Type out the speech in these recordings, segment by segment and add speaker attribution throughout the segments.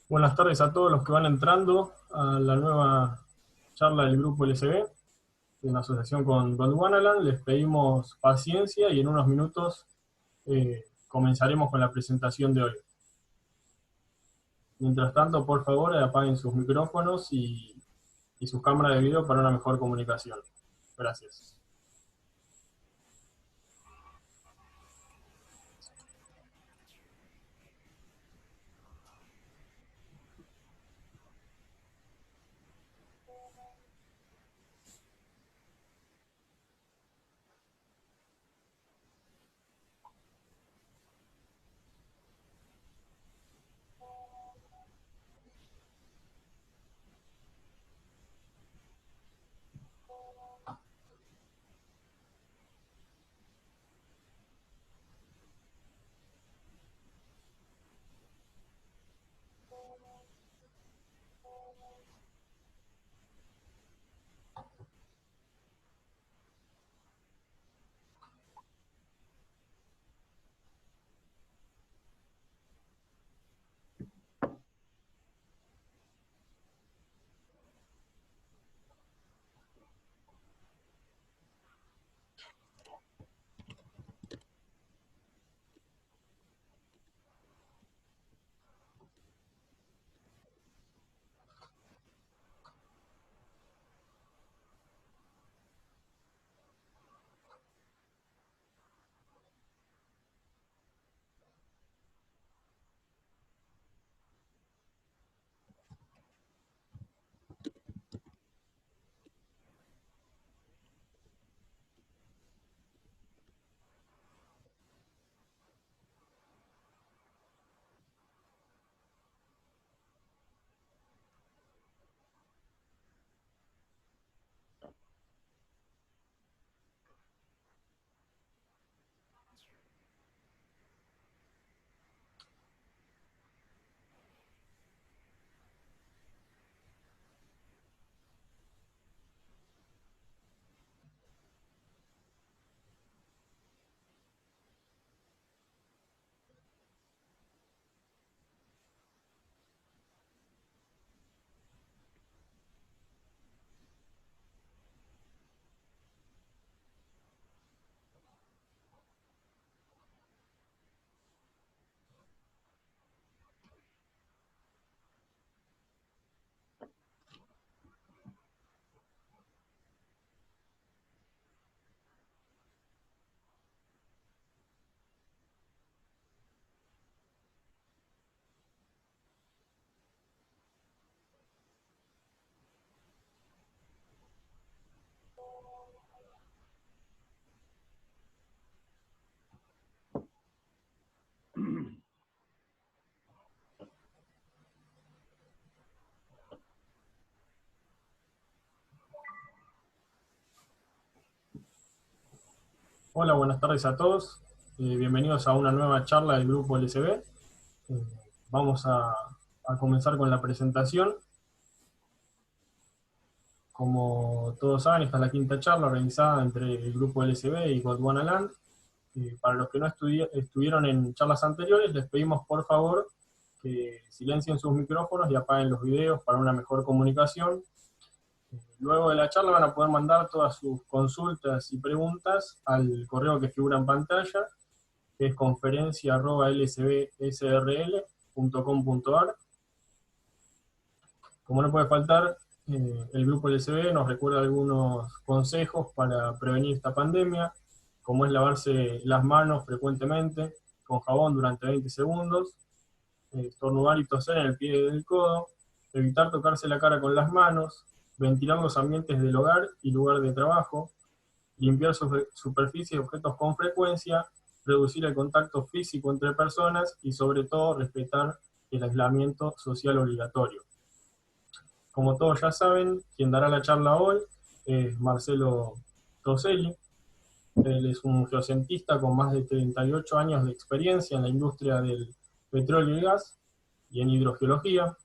Speaker 1: Buenas tardes a todos los que van entrando a la nueva charla del Grupo LSB, en asociación con Gondwanaland. Les pedimos paciencia y en unos minutos comenzaremos con la presentación de hoy. Mientras tanto, por favor, apaguen sus micrófonos y sus cámaras de video para una mejor comunicación. Gracias. Hola, buenas tardes a todos. Bienvenidos a una nueva charla del Grupo LSB. Vamos a comenzar con la presentación. Como todos saben, esta es la quinta charla organizada entre el Grupo LSB y Gondwanaland. Para los que no estuvieron en charlas anteriores, les pedimos por favor que silencien sus micrófonos y apaguen los videos para una mejor comunicación. Luego de la charla van a poder mandar todas sus consultas y preguntas al correo que figura en pantalla, que es conferencia@lsbsrl.com.ar. Como no puede faltar, el grupo LSB nos recuerda algunos consejos para prevenir esta pandemia, como es lavarse las manos frecuentemente con jabón durante 20 segundos, estornudar y toser en el pie del codo, evitar tocarse la cara con las manos, ventilar los ambientes del hogar y lugar de trabajo, limpiar superficies y objetos con frecuencia, reducir el contacto físico entre personas y sobre todo respetar el aislamiento social obligatorio. Como todos ya saben, quien dará la charla hoy es Marcelo Toselli. Él es un geocientista con más de 38 años de experiencia en la industria del petróleo y gas y en hidrogeología.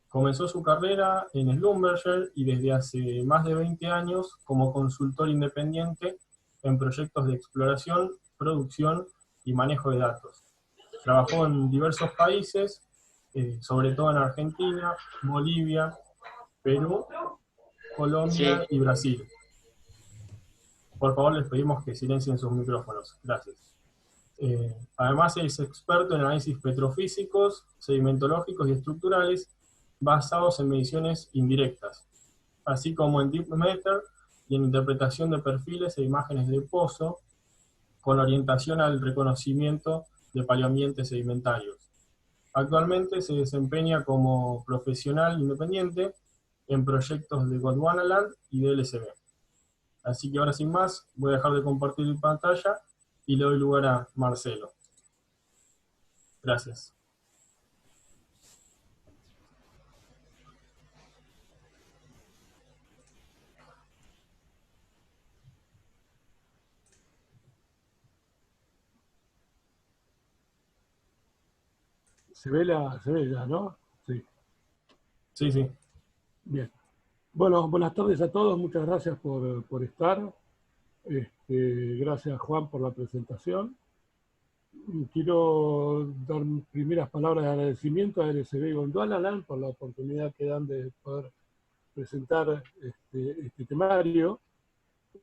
Speaker 1: Comenzó su carrera en Schlumberger y desde hace más de 20 años como consultor independiente en proyectos de exploración, producción y manejo de datos. Trabajó en diversos países sobre todo en Argentina, Bolivia, Perú,
Speaker 2: Sí,
Speaker 1: Colombia y Brasil. Por favor, les pedimos que silencien sus micrófonos. Gracias. Además, es experto en análisis petrofísicos, sedimentológicos y estructurales basados en mediciones indirectas, así como en Deep Matter y en interpretación de perfiles e imágenes de pozo con orientación al reconocimiento de paleoambientes sedimentarios. Actualmente se desempeña como profesional independiente en proyectos de Gondwanaland y de LSB. Así que ahora sin más, voy a dejar de compartir pantalla y le doy lugar a Marcelo. Gracias.
Speaker 3: Se ve ya, ¿no? Sí,
Speaker 1: Sí, sí.
Speaker 3: bien. Bueno, buenas tardes a todos, muchas gracias por estar. Gracias Juan por la presentación. Quiero dar primeras palabras de agradecimiento a LSB y Gondwanaland por la oportunidad que dan de poder presentar este temario,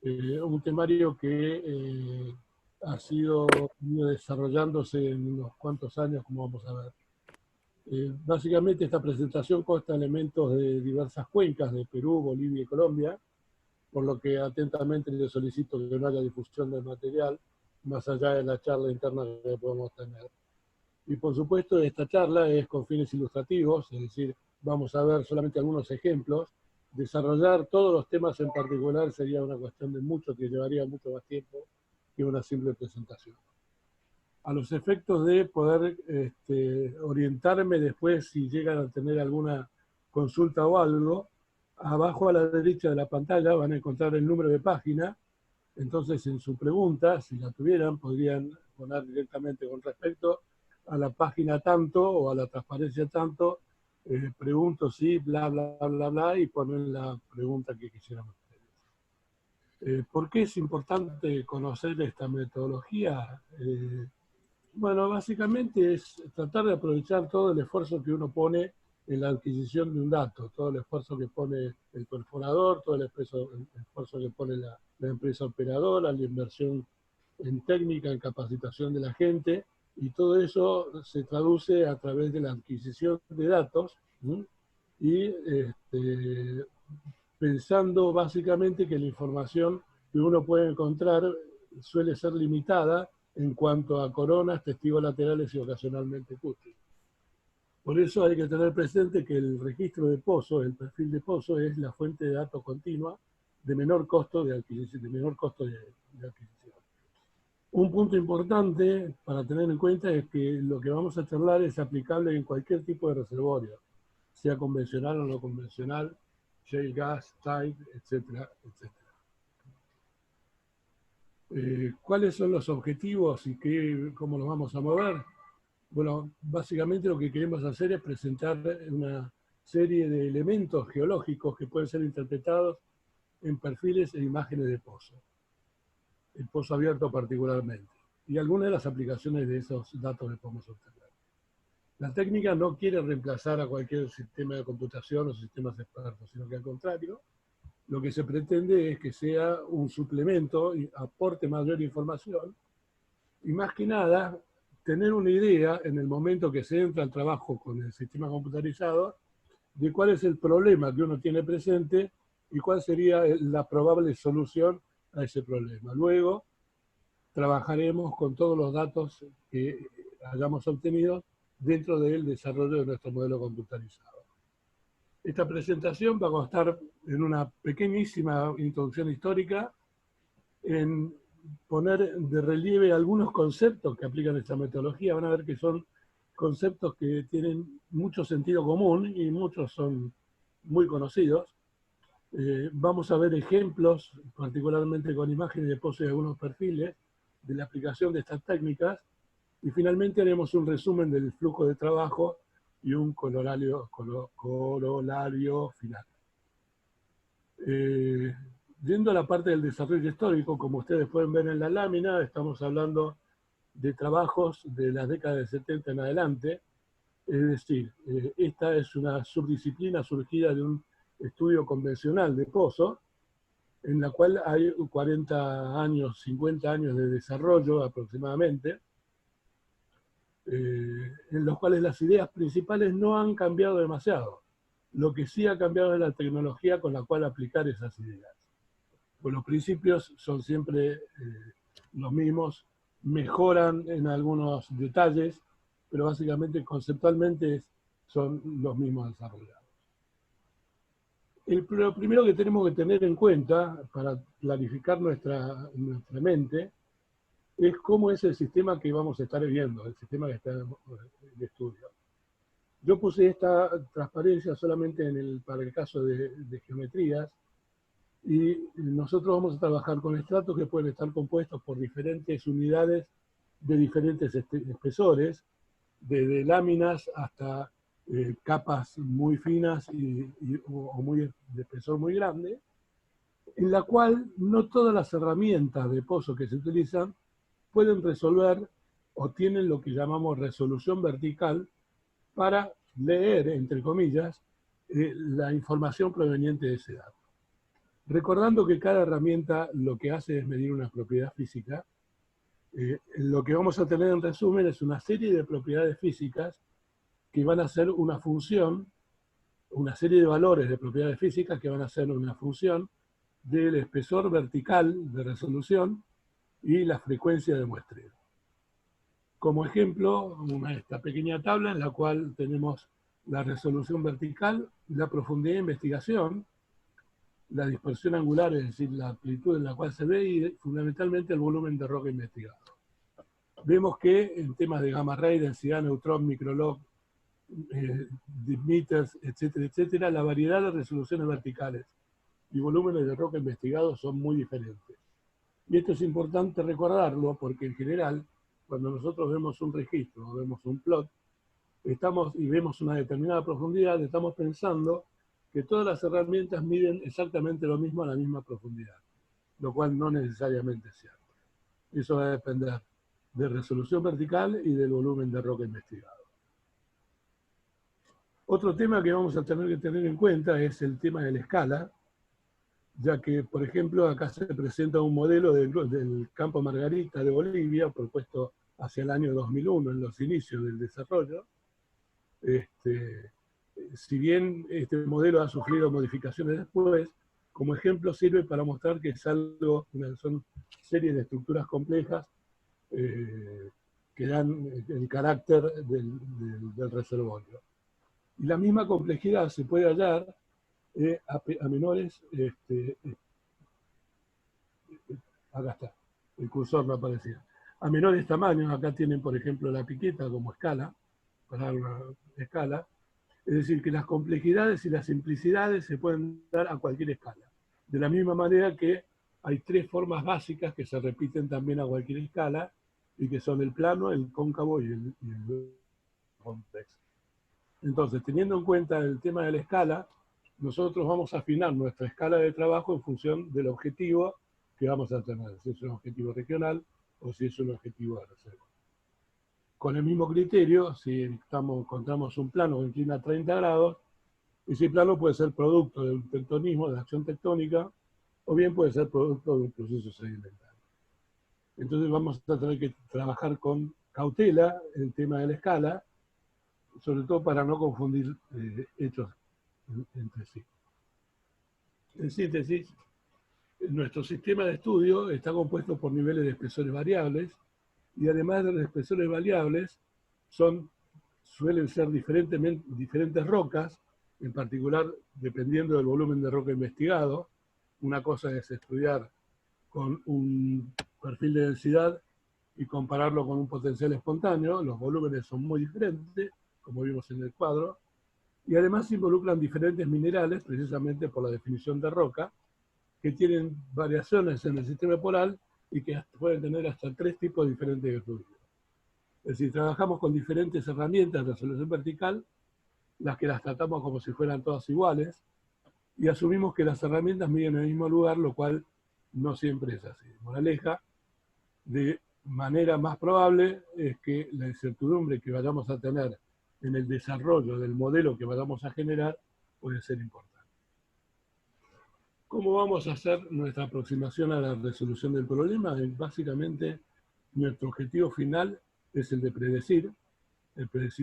Speaker 3: un temario que ha ido desarrollándose en unos cuantos años, como vamos a ver. Básicamente esta presentación consta de elementos de diversas cuencas de Perú, Bolivia y Colombia, por lo que atentamente les solicito que no haya difusión del material, más allá de la charla interna que podemos tener. Y por supuesto esta charla es con fines ilustrativos, es decir, vamos a ver solamente algunos ejemplos. Desarrollar todos los temas en particular sería una cuestión de mucho, que llevaría mucho más tiempo que una simple presentación. A los efectos de poder orientarme después si llegan a tener alguna consulta o algo, abajo a la derecha de la pantalla van a encontrar el número de página. Entonces en su pregunta, si la tuvieran, podrían poner directamente con respecto a la página tanto o a la transparencia tanto, pregunto si, bla, bla, bla, bla, y ponen la pregunta que quisieran ustedes. ¿Por qué es importante conocer esta metodología? Bueno, básicamente es tratar de aprovechar todo el esfuerzo que uno pone en la adquisición de un dato, todo el esfuerzo que pone el perforador, todo el esfuerzo que pone la empresa operadora, la inversión en técnica, en capacitación de la gente, y todo eso se traduce a través de la adquisición de datos, ¿sí? Y pensando básicamente que la información que uno puede encontrar suele ser limitada en cuanto a coronas, testigos laterales y ocasionalmente cúspides. Por eso hay que tener presente que el registro de pozo, el perfil de pozo, es la fuente de datos continua de menor costo de adquisición. Un punto importante para tener en cuenta es que lo que vamos a charlar es aplicable en cualquier tipo de reservorio, sea convencional o no convencional, shale gas, tide, etcétera, etcétera. ¿Cuáles son los objetivos y cómo los vamos a mover? Bueno, básicamente lo que queremos hacer es presentar una serie de elementos geológicos que pueden ser interpretados en perfiles e imágenes de pozo, el pozo abierto particularmente, y algunas de las aplicaciones de esos datos que podemos obtener. La técnica no quiere reemplazar a cualquier sistema de computación o sistemas expertos, sino que al contrario, lo que se pretende es que sea un suplemento y aporte mayor información, y más que nada, tener una idea en el momento que se entra al trabajo con el sistema computarizado de cuál es el problema que uno tiene presente y cuál sería la probable solución a ese problema. Luego, trabajaremos con todos los datos que hayamos obtenido dentro del desarrollo de nuestro modelo computarizado. Esta presentación va a constar en una pequeñísima introducción histórica, en poner de relieve algunos conceptos que aplican esta metodología. Van a ver que son conceptos que tienen mucho sentido común y muchos son muy conocidos. Vamos a ver ejemplos, particularmente con imágenes de pozo de algunos perfiles, de la aplicación de estas técnicas, y finalmente haremos un resumen del flujo de trabajo y un corolario final. Yendo a la parte del desarrollo histórico, como ustedes pueden ver en la lámina, estamos hablando de trabajos de las décadas de 70 en adelante. Es decir, esta es una subdisciplina surgida de un estudio convencional de pozo, en la cual hay 40 años, 50 años de desarrollo aproximadamente, en los cuales las ideas principales no han cambiado demasiado. Lo que sí ha cambiado es la tecnología con la cual aplicar esas ideas. Pues los principios son siempre los mismos, mejoran en algunos detalles, pero básicamente conceptualmente son los mismos desarrollados. Lo primero que tenemos que tener en cuenta para clarificar nuestra mente es cómo es el sistema que vamos a estar viendo, el sistema que está en estudio. Yo puse esta transparencia solamente para el caso de geometrías, y nosotros vamos a trabajar con estratos que pueden estar compuestos por diferentes unidades de diferentes espesores, desde láminas hasta capas muy finas o de espesor muy grande, en la cual no todas las herramientas de pozo que se utilizan pueden resolver o tienen lo que llamamos resolución vertical para leer, entre comillas, la información proveniente de ese dato. Recordando que cada herramienta lo que hace es medir una propiedad física, lo que vamos a tener en resumen es una serie de propiedades físicas que van a ser una función, una serie de valores de propiedades físicas que van a ser una función del espesor vertical de resolución y la frecuencia de muestreo. Como ejemplo, esta pequeña tabla en la cual tenemos la resolución vertical, la profundidad de investigación, la dispersión angular, es decir, la amplitud en la cual se ve, y fundamentalmente el volumen de roca investigado. Vemos que en temas de gamma ray, densidad, neutrón, microlog, dimeters, etcétera, etcétera, la variedad de resoluciones verticales y volúmenes de roca investigados son muy diferentes. Y esto es importante recordarlo porque en general, cuando nosotros vemos un registro o vemos un plot, y vemos una determinada profundidad, estamos pensando que todas las herramientas miden exactamente lo mismo a la misma profundidad, lo cual no necesariamente es cierto. Eso va a depender de resolución vertical y del volumen de roca investigado. Otro tema que vamos a tener que tener en cuenta es el tema de la escala, ya que, por ejemplo, acá se presenta un modelo del campo Margarita de Bolivia, propuesto hacia el año 2001, en los inicios del desarrollo. Si bien este modelo ha sufrido modificaciones después, como ejemplo sirve para mostrar que son series de estructuras complejas que dan el carácter del reservorio. Y la misma complejidad se puede hallar a menores, acá está, el cursor no aparecía, a menores tamaños. Acá tienen, por ejemplo, la piqueta como escala, para dar una escala. Es decir, que las complejidades y las simplicidades se pueden dar a cualquier escala. De la misma manera que hay tres formas básicas que se repiten también a cualquier escala, y que son el plano, el cóncavo y el convex. Entonces, teniendo en cuenta el tema de la escala, nosotros vamos a afinar nuestra escala de trabajo en función del objetivo que vamos a tener, si es un objetivo regional o si es un objetivo de reserva. Con el mismo criterio, si encontramos un plano que inclina 30 grados, ese plano puede ser producto de un tectonismo, de acción tectónica, o bien puede ser producto de un proceso sedimentario. Entonces vamos a tener que trabajar con cautela el tema de la escala, sobre todo para no confundir hechos entre sí. En síntesis, nuestro sistema de estudio está compuesto por niveles de espesores variables, y además de los espesores variables, suelen ser diferentes rocas, en particular dependiendo del volumen de roca investigado. Una cosa es estudiar con un perfil de densidad y compararlo con un potencial espontáneo. Los volúmenes son muy diferentes, como vimos en el cuadro, y además se involucran diferentes minerales, precisamente por la definición de roca, que tienen variaciones en el sistema polar y que pueden tener hasta 3 tipos diferentes de estudio. Es decir, trabajamos con diferentes herramientas de resolución vertical, las tratamos como si fueran todas iguales, y asumimos que las herramientas miden en el mismo lugar, lo cual no siempre es así. Moraleja, de manera más probable es que la incertidumbre que vayamos a tener en el desarrollo del modelo que vayamos a generar puede ser importante. ¿Cómo vamos a hacer nuestra aproximación a la resolución del problema? Básicamente, nuestro objetivo final es el de predecir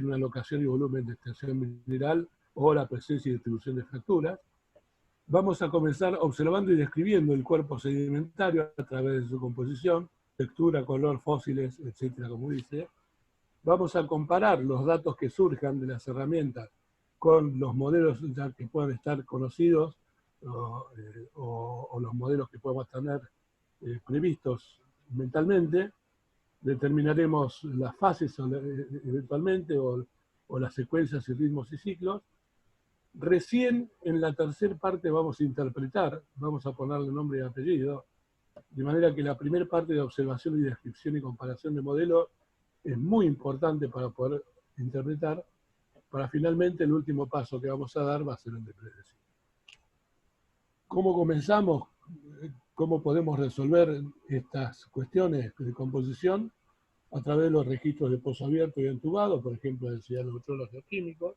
Speaker 3: una locación y volumen de extensión mineral o la presencia y distribución de fracturas. Vamos a comenzar observando y describiendo el cuerpo sedimentario a través de su composición, textura, color, fósiles, etcétera, como dice. Vamos a comparar los datos que surjan de las herramientas con los modelos ya que puedan estar conocidos o los modelos que podemos tener previstos mentalmente. Determinaremos las fases eventualmente o las secuencias y ritmos y ciclos. Recién en la tercera parte vamos a interpretar, vamos a ponerle nombre y apellido, de manera que la primera parte de observación y descripción y comparación de modelos es muy importante para poder interpretar, para finalmente el último paso que vamos a dar va a ser el de predecir. ¿Cómo comenzamos? ¿Cómo podemos resolver estas cuestiones de composición? A través de los registros de pozo abierto y entubado, por ejemplo, de cianobacterios geoquímicos,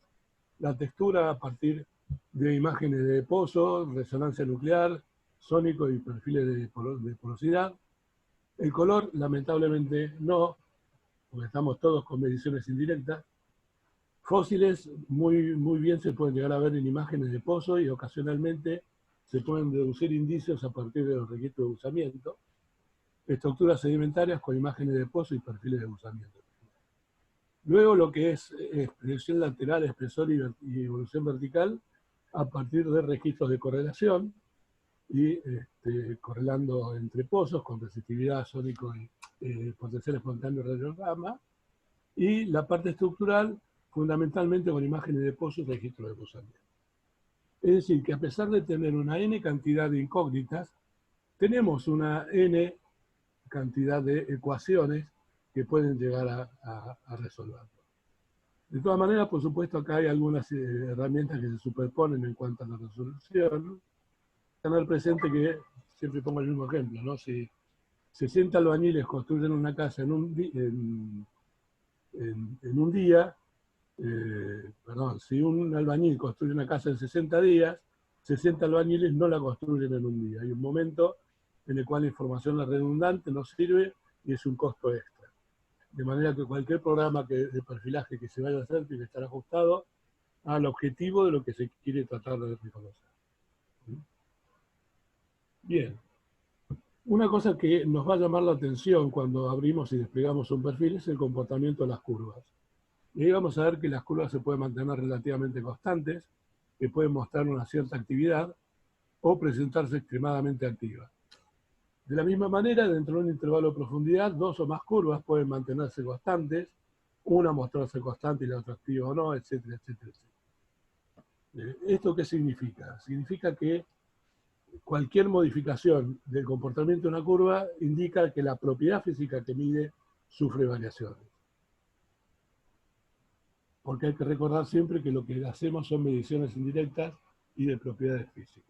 Speaker 3: la textura a partir de imágenes de pozo, resonancia nuclear, sónico y perfiles de porosidad. El color, lamentablemente, no, porque estamos todos con mediciones indirectas. Fósiles, muy bien se pueden llegar a ver en imágenes de pozo y ocasionalmente se pueden deducir indicios a partir de los registros de usamiento. Estructuras sedimentarias con imágenes de pozo y perfiles de usamiento. Luego lo que es expresión lateral, espesor y evolución vertical a partir de registros de correlación y correlando entre pozos con resistividad, sónico y potencial espontáneo radiograma, y la parte estructural fundamentalmente con imágenes de pozo y registros de posamiento. Es decir, que a pesar de tener una n cantidad de incógnitas, tenemos una n cantidad de ecuaciones que pueden llegar a resolverlo. De todas maneras, por supuesto, acá hay algunas herramientas que se superponen en cuanto a la resolución. Tener presente que, siempre pongo el mismo ejemplo, ¿no? Si 60 albañiles construyen una casa en un día, si un albañil construye una casa en 60 días, 60 albañiles no la construyen en un día. Hay un momento en el cual la información es redundante, no sirve y es un costo extra. De manera que cualquier programa de perfilaje que se vaya a hacer tiene que estar ajustado al objetivo de lo que se quiere tratar de reconocer. Bien. Una cosa que nos va a llamar la atención cuando abrimos y desplegamos un perfil es el comportamiento de las curvas. Y ahí vamos a ver que las curvas se pueden mantener relativamente constantes, que pueden mostrar una cierta actividad o presentarse extremadamente activas. De la misma manera, dentro de un intervalo de profundidad, dos o más curvas pueden mantenerse constantes, una mostrarse constante y la otra activa o no, etcétera, etcétera, etcétera. ¿Esto qué significa? Significa que cualquier modificación del comportamiento de una curva indica que la propiedad física que mide sufre variaciones. Porque hay que recordar siempre que lo que hacemos son mediciones indirectas y de propiedades físicas.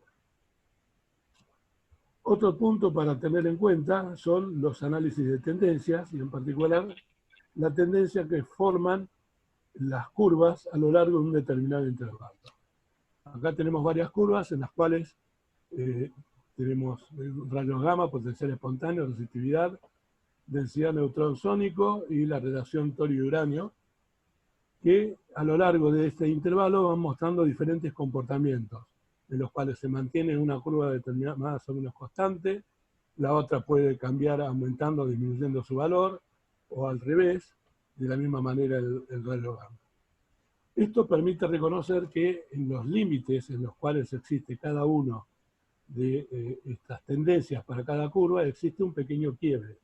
Speaker 3: Otro punto para tener en cuenta son los análisis de tendencias, y en particular la tendencia que forman las curvas a lo largo de un determinado intervalo. Acá tenemos varias curvas en las cuales tenemos rayos gamma, potencial espontáneo, resistividad, densidad neutrón sónico y la relación torio-uranio, que a lo largo de este intervalo van mostrando diferentes comportamientos, en los cuales se mantiene una curva determinada más o menos constante, la otra puede cambiar aumentando o disminuyendo su valor, o al revés, de la misma manera el rayo gamma. Esto permite reconocer que en los límites en los cuales existe cada uno de estas tendencias para cada curva, existe un pequeño quiebre.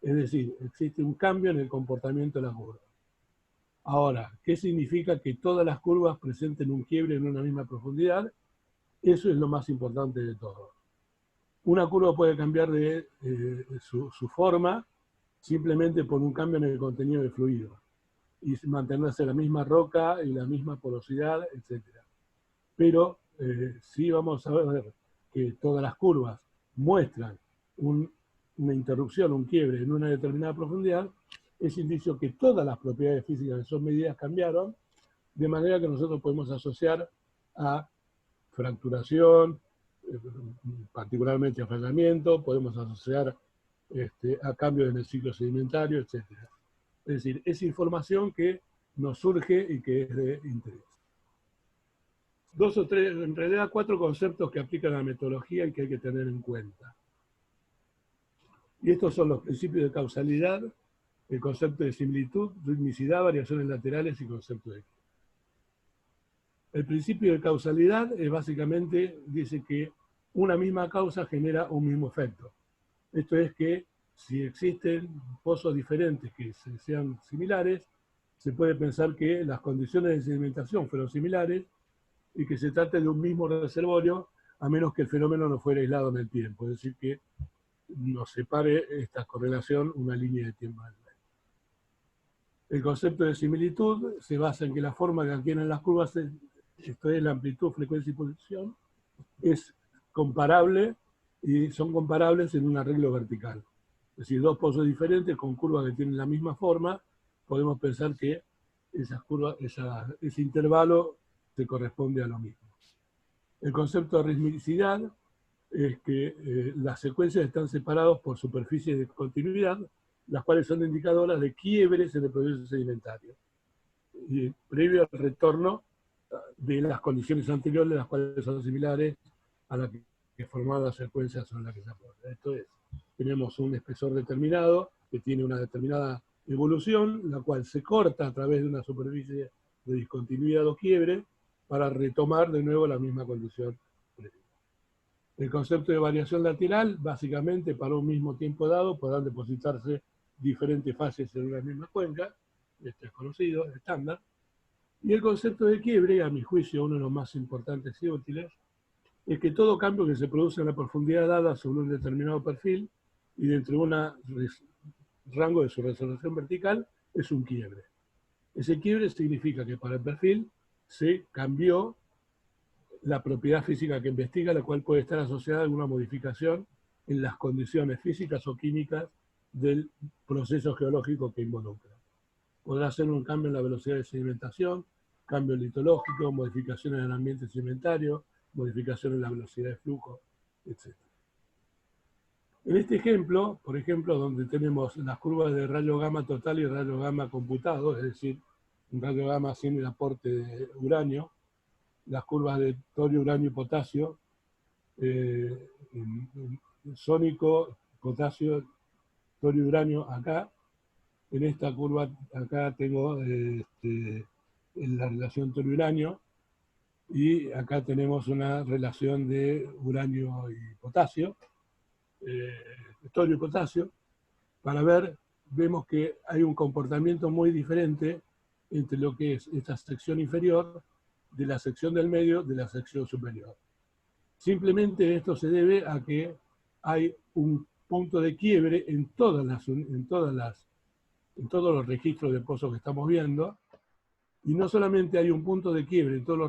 Speaker 3: Es decir, existe un cambio en el comportamiento de la curva. Ahora, ¿qué significa que todas las curvas presenten un quiebre en una misma profundidad? Eso es lo más importante de todo. Una curva puede cambiar de su forma simplemente por un cambio en el contenido del fluido y mantenerse la misma roca y la misma porosidad, etc. Pero sí vamos a ver que todas las curvas muestran una interrupción, un quiebre en una determinada profundidad, es indicio que todas las propiedades físicas que son medidas cambiaron, de manera que nosotros podemos asociar a fracturación, particularmente afloramiento, podemos asociar a cambios en el ciclo sedimentario, etc. Es decir, es información que nos surge y que es de interés. Dos o tres, en realidad 4 conceptos que aplican a la metodología y que hay que tener en cuenta. Y estos son los principios de causalidad, el concepto de similitud, ritmicidad, variaciones laterales y concepto de equilibrio. El principio de causalidad es básicamente, dice que una misma causa genera un mismo efecto. Esto es que si existen pozos diferentes que sean similares, se puede pensar que las condiciones de sedimentación fueron similares y que se trate de un mismo reservorio, a menos que el fenómeno no fuera aislado en el tiempo. Es decir, que nos separe esta correlación una línea de tiempo. El concepto de similitud se basa en que la forma que adquieren las curvas, esto es la amplitud, frecuencia y posición, es comparable y son comparables en un arreglo vertical. Es decir, dos pozos diferentes con curvas que tienen la misma forma, podemos pensar que esas curvas, ese intervalo se corresponde a lo mismo. El concepto de ritmicidad es que las secuencias están separadas por superficies de continuidad, las cuales son indicadoras de quiebres en el proceso sedimentario, y previo al retorno de las condiciones anteriores, las cuales son similares a las que formaban las secuencias sobre las que se apoya. Esto es, tenemos un espesor determinado que tiene una determinada evolución, la cual se corta a través de una superficie de discontinuidad o quiebre para retomar de nuevo la misma condición previa. El concepto de variación lateral, básicamente para un mismo tiempo dado podrán depositarse diferentes fases en una misma cuenca, este es conocido, es estándar. Y el concepto de quiebre, a mi juicio uno de los más importantes y útiles, es que todo cambio que se produce en la profundidad dada sobre un determinado perfil y dentro de un rango de su resolución vertical es un quiebre. Ese quiebre significa que para el perfil se cambió la propiedad física que investiga, la cual puede estar asociada a alguna modificación en las condiciones físicas o químicas del proceso geológico que involucra. Podrá ser un cambio en la velocidad de sedimentación, cambio litológico, modificaciones en el ambiente sedimentario, modificaciones en la velocidad de flujo, etc. En este ejemplo, por ejemplo, donde tenemos las curvas de rayo gamma total y rayo gamma computado, es decir, un rayo gamma sin el aporte de uranio, las curvas de torio, uranio y potasio, sónico, potasio, torio, uranio acá. En esta curva acá tengo la relación torio-uranio y acá tenemos una relación de uranio y potasio, torio y potasio. Para ver, vemos que hay un comportamiento muy diferente entre lo que es esta sección inferior de la sección del medio de la sección superior. Simplemente esto se debe a que hay un punto de quiebre en todos los registros de pozos que estamos viendo, y no solamente hay un punto de quiebre en todos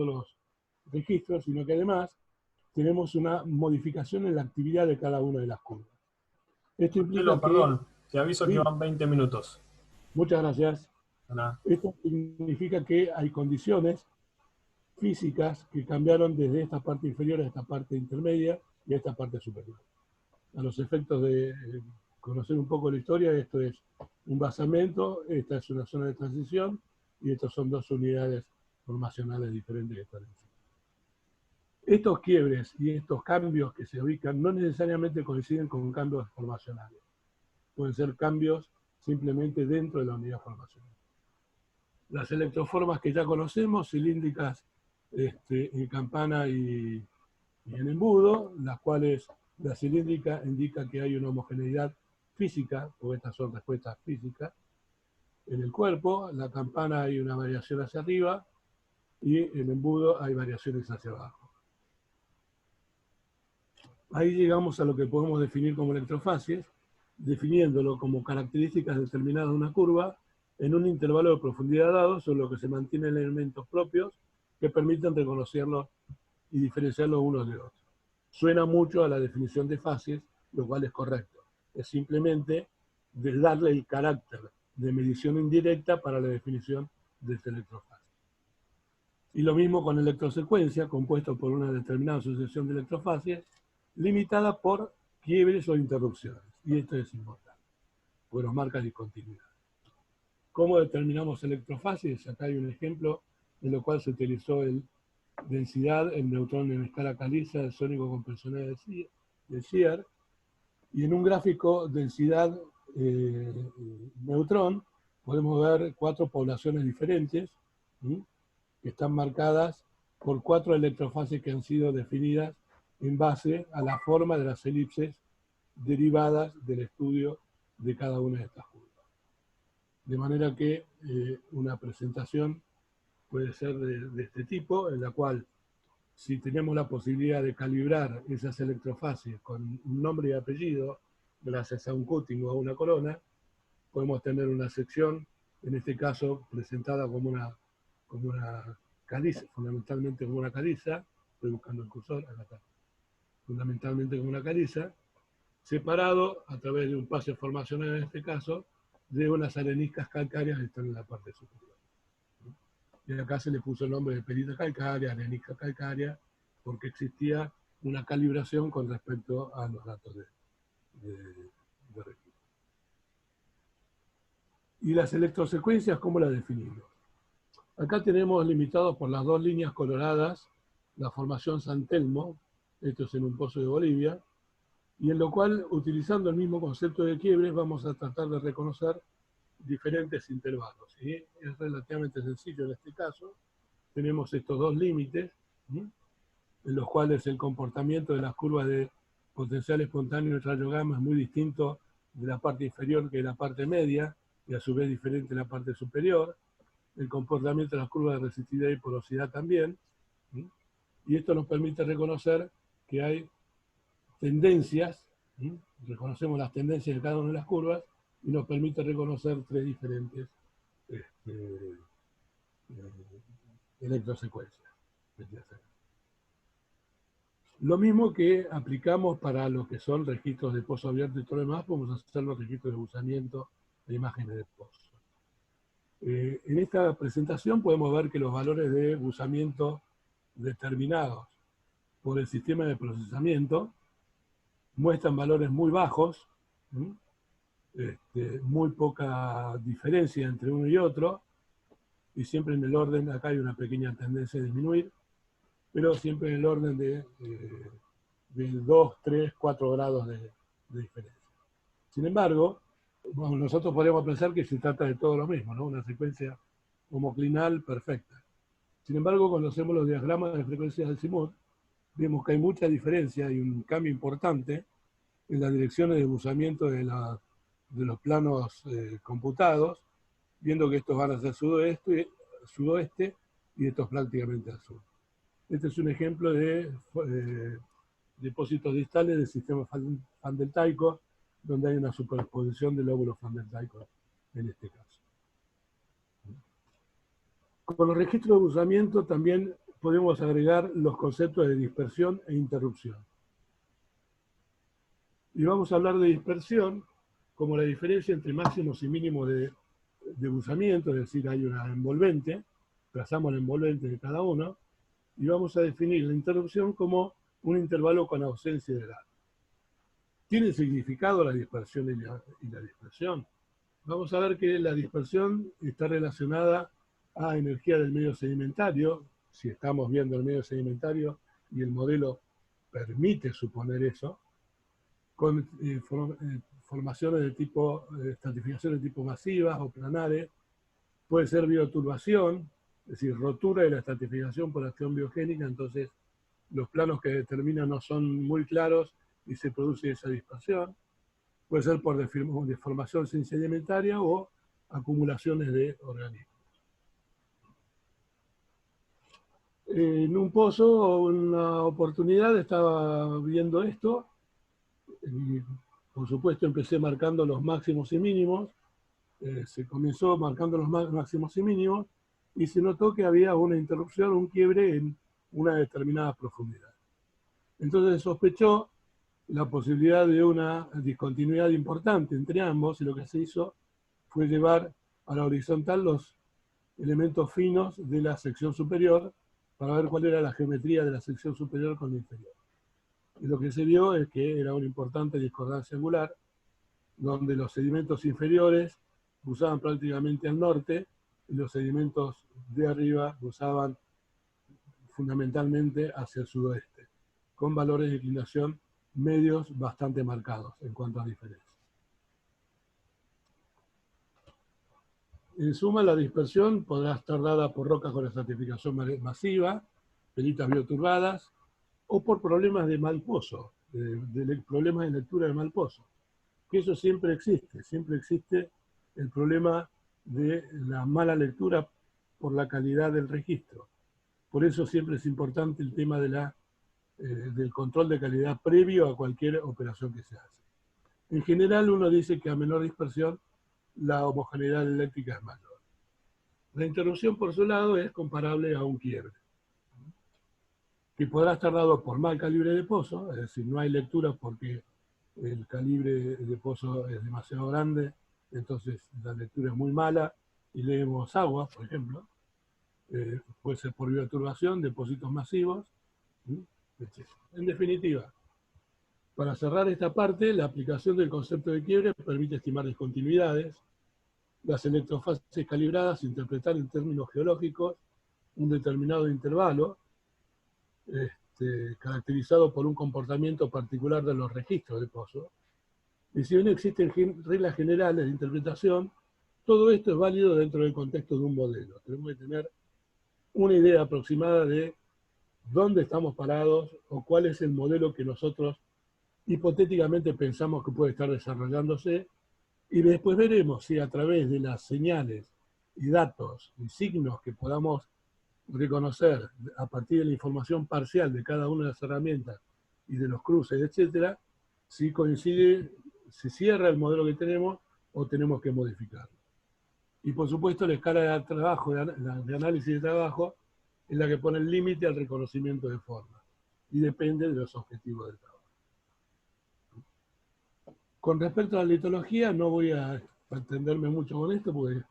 Speaker 3: los registros, sino que además tenemos una modificación en la actividad de cada una de las curvas. Esto implica
Speaker 1: perdón, te aviso que van 20 minutos.
Speaker 3: Muchas gracias.
Speaker 1: Nada.
Speaker 3: Esto significa que hay condiciones físicas que cambiaron desde esta parte inferior a esta parte intermedia y a esta parte superior. A los efectos de conocer un poco la historia, esto es un basamento, esta es una zona de transición y estas son dos unidades formacionales diferentes que están encima. Estos quiebres y estos cambios que se ubican no necesariamente coinciden con cambios formacionales. Pueden ser cambios simplemente dentro de la unidad formacional. Las electroformas que ya conocemos, cilíndricas en campana y en embudo, las cuales la cilíndrica indica que hay una homogeneidad física, porque estas son respuestas físicas. En el cuerpo, la campana hay una variación hacia arriba y en el embudo hay variaciones hacia abajo. Ahí llegamos a lo que podemos definir como electrofacies, definiéndolo como características determinadas de una curva en un intervalo de profundidad dado sobre lo que se mantienen elementos propios que permiten reconocerlos y diferenciarlos unos de otros. Suena mucho a la definición de fases, lo cual es correcto. Es simplemente de darle el carácter de medición indirecta para la definición de esta electrofase. Y lo mismo con electrosecuencia, compuesto por una determinada sucesión de electrofases, limitada por quiebres o interrupciones. Y esto es importante, porque nos marca discontinuidad. ¿Cómo determinamos electrofases? Acá hay un ejemplo en lo cual se utilizó densidad en neutrón en escala caliza, el sónico con personalidad de Shear, y en un gráfico densidad neutrón podemos ver 4 poblaciones diferentes, que están marcadas por 4 electrofases que han sido definidas en base a la forma de las elipses derivadas del estudio de cada una de estas curvas. De manera que una presentación puede ser de este tipo, en la cual, si tenemos la posibilidad de calibrar esas electrofases con un nombre y apellido, gracias a un cutting o a una corona, podemos tener una sección, en este caso presentada como una caliza, fundamentalmente como una caliza, estoy buscando el cursor, acá está, fundamentalmente como una caliza, separado a través de un pase formacional, en este caso, de unas areniscas calcáreas que están en la parte superior. Y acá se le puso el nombre de perita calcárea, arenisca calcárea, porque existía una calibración con respecto a los datos de registro. Y las electrosecuencias, ¿cómo las definimos? Acá tenemos limitados por las 2 líneas coloradas la formación San Telmo, esto es en un pozo de Bolivia, y en lo cual, utilizando el mismo concepto de quiebres, vamos a tratar de reconocer diferentes intervalos. ¿Sí? Es relativamente sencillo en este caso. Tenemos estos 2 límites, en los cuales el comportamiento de las curvas de potencial espontáneo y rayo gamma es muy distinto de la parte inferior que de la parte media, y a su vez diferente de la parte superior. El comportamiento de las curvas de resistividad y porosidad también. Y esto nos permite reconocer que hay tendencias, reconocemos las tendencias de cada una de las curvas, y nos permite reconocer 3 diferentes electrosecuencias. Lo mismo que aplicamos para lo que son registros de pozo abierto y todo lo demás, podemos hacer los registros de buzamiento de imágenes de pozo. En esta presentación podemos ver que los valores de buzamiento determinados por el sistema de procesamiento muestran valores muy bajos, muy poca diferencia entre uno y otro, y siempre en el orden, acá hay una pequeña tendencia a disminuir, pero siempre en el orden de 2, 3, 4 grados de diferencia. Sin embargo, bueno, nosotros podríamos pensar que se trata de todo lo mismo, ¿no? Una secuencia homoclinal perfecta. Sin embargo, cuando hacemos los diagramas de frecuencias de Azimuth, vemos que hay mucha diferencia y un cambio importante en las direcciones de buzamiento de los planos computados, viendo que estos van a ser sudoeste y estos prácticamente al sur. Este es un ejemplo de depósitos distales del sistema fandeltaico, donde hay una superposición de lóbulos fandeltaicos en este caso. Con los registros de buzamiento también podemos agregar los conceptos de dispersión e interrupción. Y vamos a hablar de dispersión como la diferencia entre máximos y mínimos de buzamiento, es decir, hay una envolvente, trazamos la envolvente de cada uno, y vamos a definir la interrupción como un intervalo con ausencia de datos. ¿Tiene significado la dispersión y la dispersión? Vamos a ver que la dispersión está relacionada a energía del medio sedimentario, si estamos viendo el medio sedimentario y el modelo permite suponer eso, con formaciones de tipo, estratificaciones de tipo masivas o planares, puede ser bioturbación, es decir, rotura de la estratificación por acción biogénica, entonces los planos que determinan no son muy claros y se produce esa dispersión. Puede ser por deformación sin sedimentaria o acumulaciones de organismos. En un pozo, una oportunidad, estaba viendo esto, y por supuesto empecé marcando los máximos y mínimos, se comenzó marcando los máximos y mínimos, y se notó que había una interrupción, un quiebre en una determinada profundidad. Entonces sospechó la posibilidad de una discontinuidad importante entre ambos, y lo que se hizo fue llevar a la horizontal los elementos finos de la sección superior para ver cuál era la geometría de la sección superior con la inferior. Y lo que se vio es que era una importante discordancia angular, donde los sedimentos inferiores buceaban prácticamente al norte y los sedimentos de arriba buceaban fundamentalmente hacia el sudoeste, con valores de inclinación medios bastante marcados en cuanto a diferencia. En suma, la dispersión podrá estar dada por rocas con estratificación masiva, pelitas bioturbadas, o por problemas de mal pozo, problemas de lectura de mal pozo. Que eso siempre existe el problema de la mala lectura por la calidad del registro. Por eso siempre es importante el tema de del control de calidad previo a cualquier operación que se hace. En general uno dice que a menor dispersión la homogeneidad eléctrica es mayor. La interrupción por su lado es comparable a un quiebre, que podrá estar dado por mal calibre de pozo, es decir, no hay lectura porque el calibre de pozo es demasiado grande, entonces la lectura es muy mala y leemos agua, por ejemplo. Puede ser por bioturbación, depósitos masivos, etc. En definitiva, para cerrar esta parte, la aplicación del concepto de quiebre permite estimar discontinuidades, las electrofases calibradas, interpretar en términos geológicos un determinado intervalo, caracterizado por un comportamiento particular de los registros de pozo. Y si bien existen reglas generales de interpretación, todo esto es válido dentro del contexto de un modelo. Tenemos que tener una idea aproximada de dónde estamos parados o cuál es el modelo que nosotros hipotéticamente pensamos que puede estar desarrollándose, y después veremos si a través de las señales y datos y signos que podamos reconocer a partir de la información parcial de cada una de las herramientas y de los cruces, etcétera, si coincide, se cierra el modelo que tenemos o tenemos que modificarlo. Y por supuesto la escala de trabajo, de análisis de trabajo, es la que pone el límite al reconocimiento de forma y depende de los objetivos del trabajo. Con respecto a la litología, no voy a entenderme mucho con esto porque es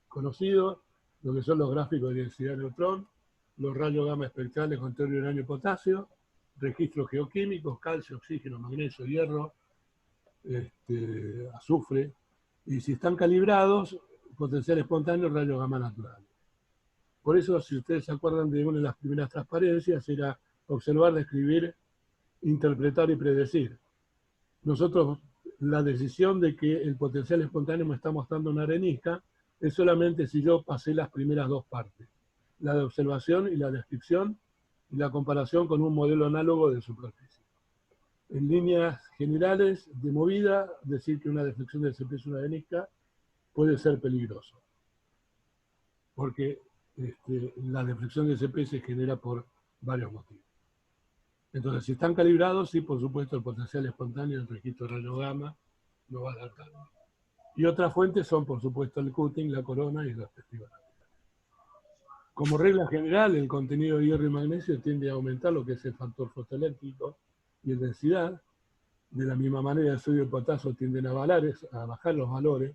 Speaker 3: conocido lo que son los gráficos de densidad de neutrón, los rayos gamma espectrales con torio, uranio y potasio, registros geoquímicos, calcio, oxígeno, magnesio, hierro, azufre, y si están calibrados, potencial espontáneo, rayos gamma naturales. Por eso, si ustedes se acuerdan de una de las primeras transparencias, era observar, describir, interpretar y predecir. Nosotros, la decisión de que el potencial espontáneo me está mostrando una arenisca es solamente si yo pasé las primeras dos partes, la de observación y la descripción, y la comparación con un modelo análogo de superficie. En líneas generales de movida, decir que una deflexión del CP es una arenisca puede ser peligroso, porque la deflexión del CP se genera por varios motivos. Entonces, si están calibrados, sí, por supuesto, el potencial espontáneo del registro de rayo gamma no va a dar cambio. Y otras fuentes son, por supuesto, el cutting, la corona y los testigos laterales. Como regla general, el contenido de hierro y magnesio tiende a aumentar lo que es el factor fotoeléctrico y la densidad. De la misma manera, el sodio y el potasio tienden a bajar los valores.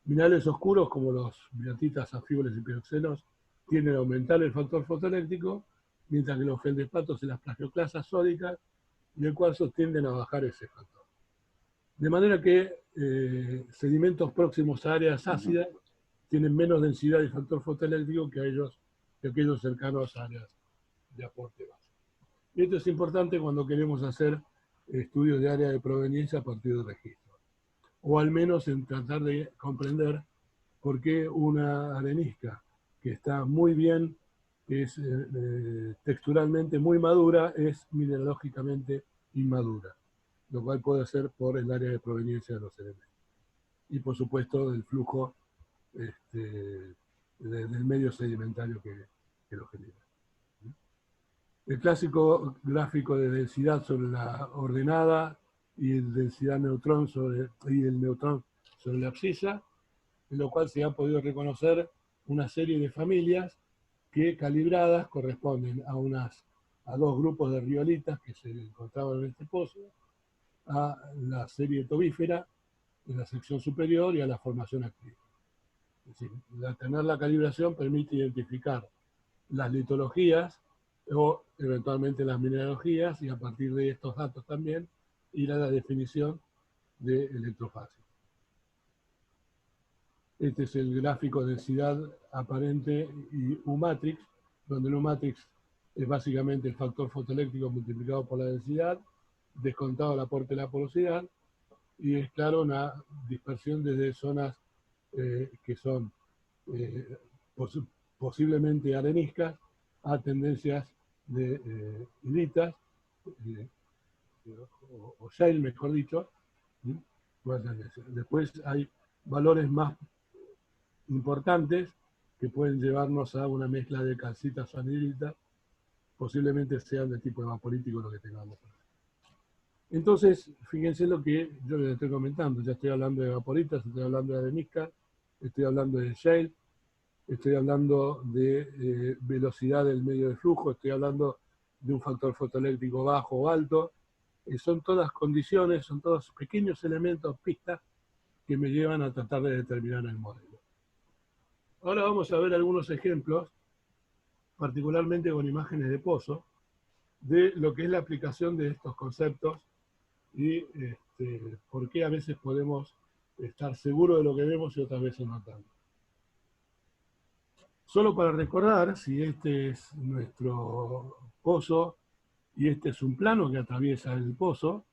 Speaker 3: Minerales oscuros, como los biatitas, afíboles y piroxenos, tienden a aumentar el factor fotoeléctrico, mientras que los feldespatos y las plagioclasas sódicas y el cuarzo tienden a bajar ese factor. De manera que sedimentos próximos a áreas ácidas tienen menos densidad y factor fotoeléctrico que aquellos cercanos a áreas de aporte básico. Y esto es importante cuando queremos hacer estudios de área de proveniencia a partir de registros, o al menos en tratar de comprender por qué una arenisca que está muy bien, que es texturalmente muy madura, es mineralógicamente inmadura, lo cual puede ser por el área de proveniencia de los elementos. Y por supuesto del flujo del medio sedimentario que lo genera. El clásico gráfico de densidad sobre la ordenada y densidad neutrón y el neutrón sobre la abscisa, en lo cual se ha podido reconocer una serie de familias que calibradas corresponden a dos grupos de riolitas que se encontraban en este pozo, a la serie tobífera de la sección superior y a la formación activa. Es decir, tener la calibración permite identificar las litologías o eventualmente las mineralogías, y a partir de estos datos también ir a la definición de electrofásico. Este es el gráfico de densidad aparente y U-matrix, donde el U-matrix es básicamente el factor fotoeléctrico multiplicado por la densidad, descontado el aporte de la porosidad, y es claro una dispersión desde zonas que son posiblemente areniscas a tendencias de hilitas, o shale, mejor dicho. Después hay valores más importantes que pueden llevarnos a una mezcla de calcitas o anhidritas, posiblemente sean de tipo evaporítico lo que tengamos. Entonces, fíjense lo que yo les estoy comentando. Ya estoy hablando de evaporitas, estoy hablando de arenisca, estoy hablando de shale, estoy hablando de velocidad del medio de flujo, estoy hablando de un factor fotoeléctrico bajo o alto. Son todas condiciones, son todos pequeños elementos, pistas, que me llevan a tratar de determinar el modelo. Ahora vamos a ver algunos ejemplos, particularmente con imágenes de pozo, de lo que es la aplicación de estos conceptos y por qué a veces podemos estar seguros de lo que vemos y otras veces no tanto. Solo para recordar, si este es nuestro pozo y este es un plano que atraviesa el pozo,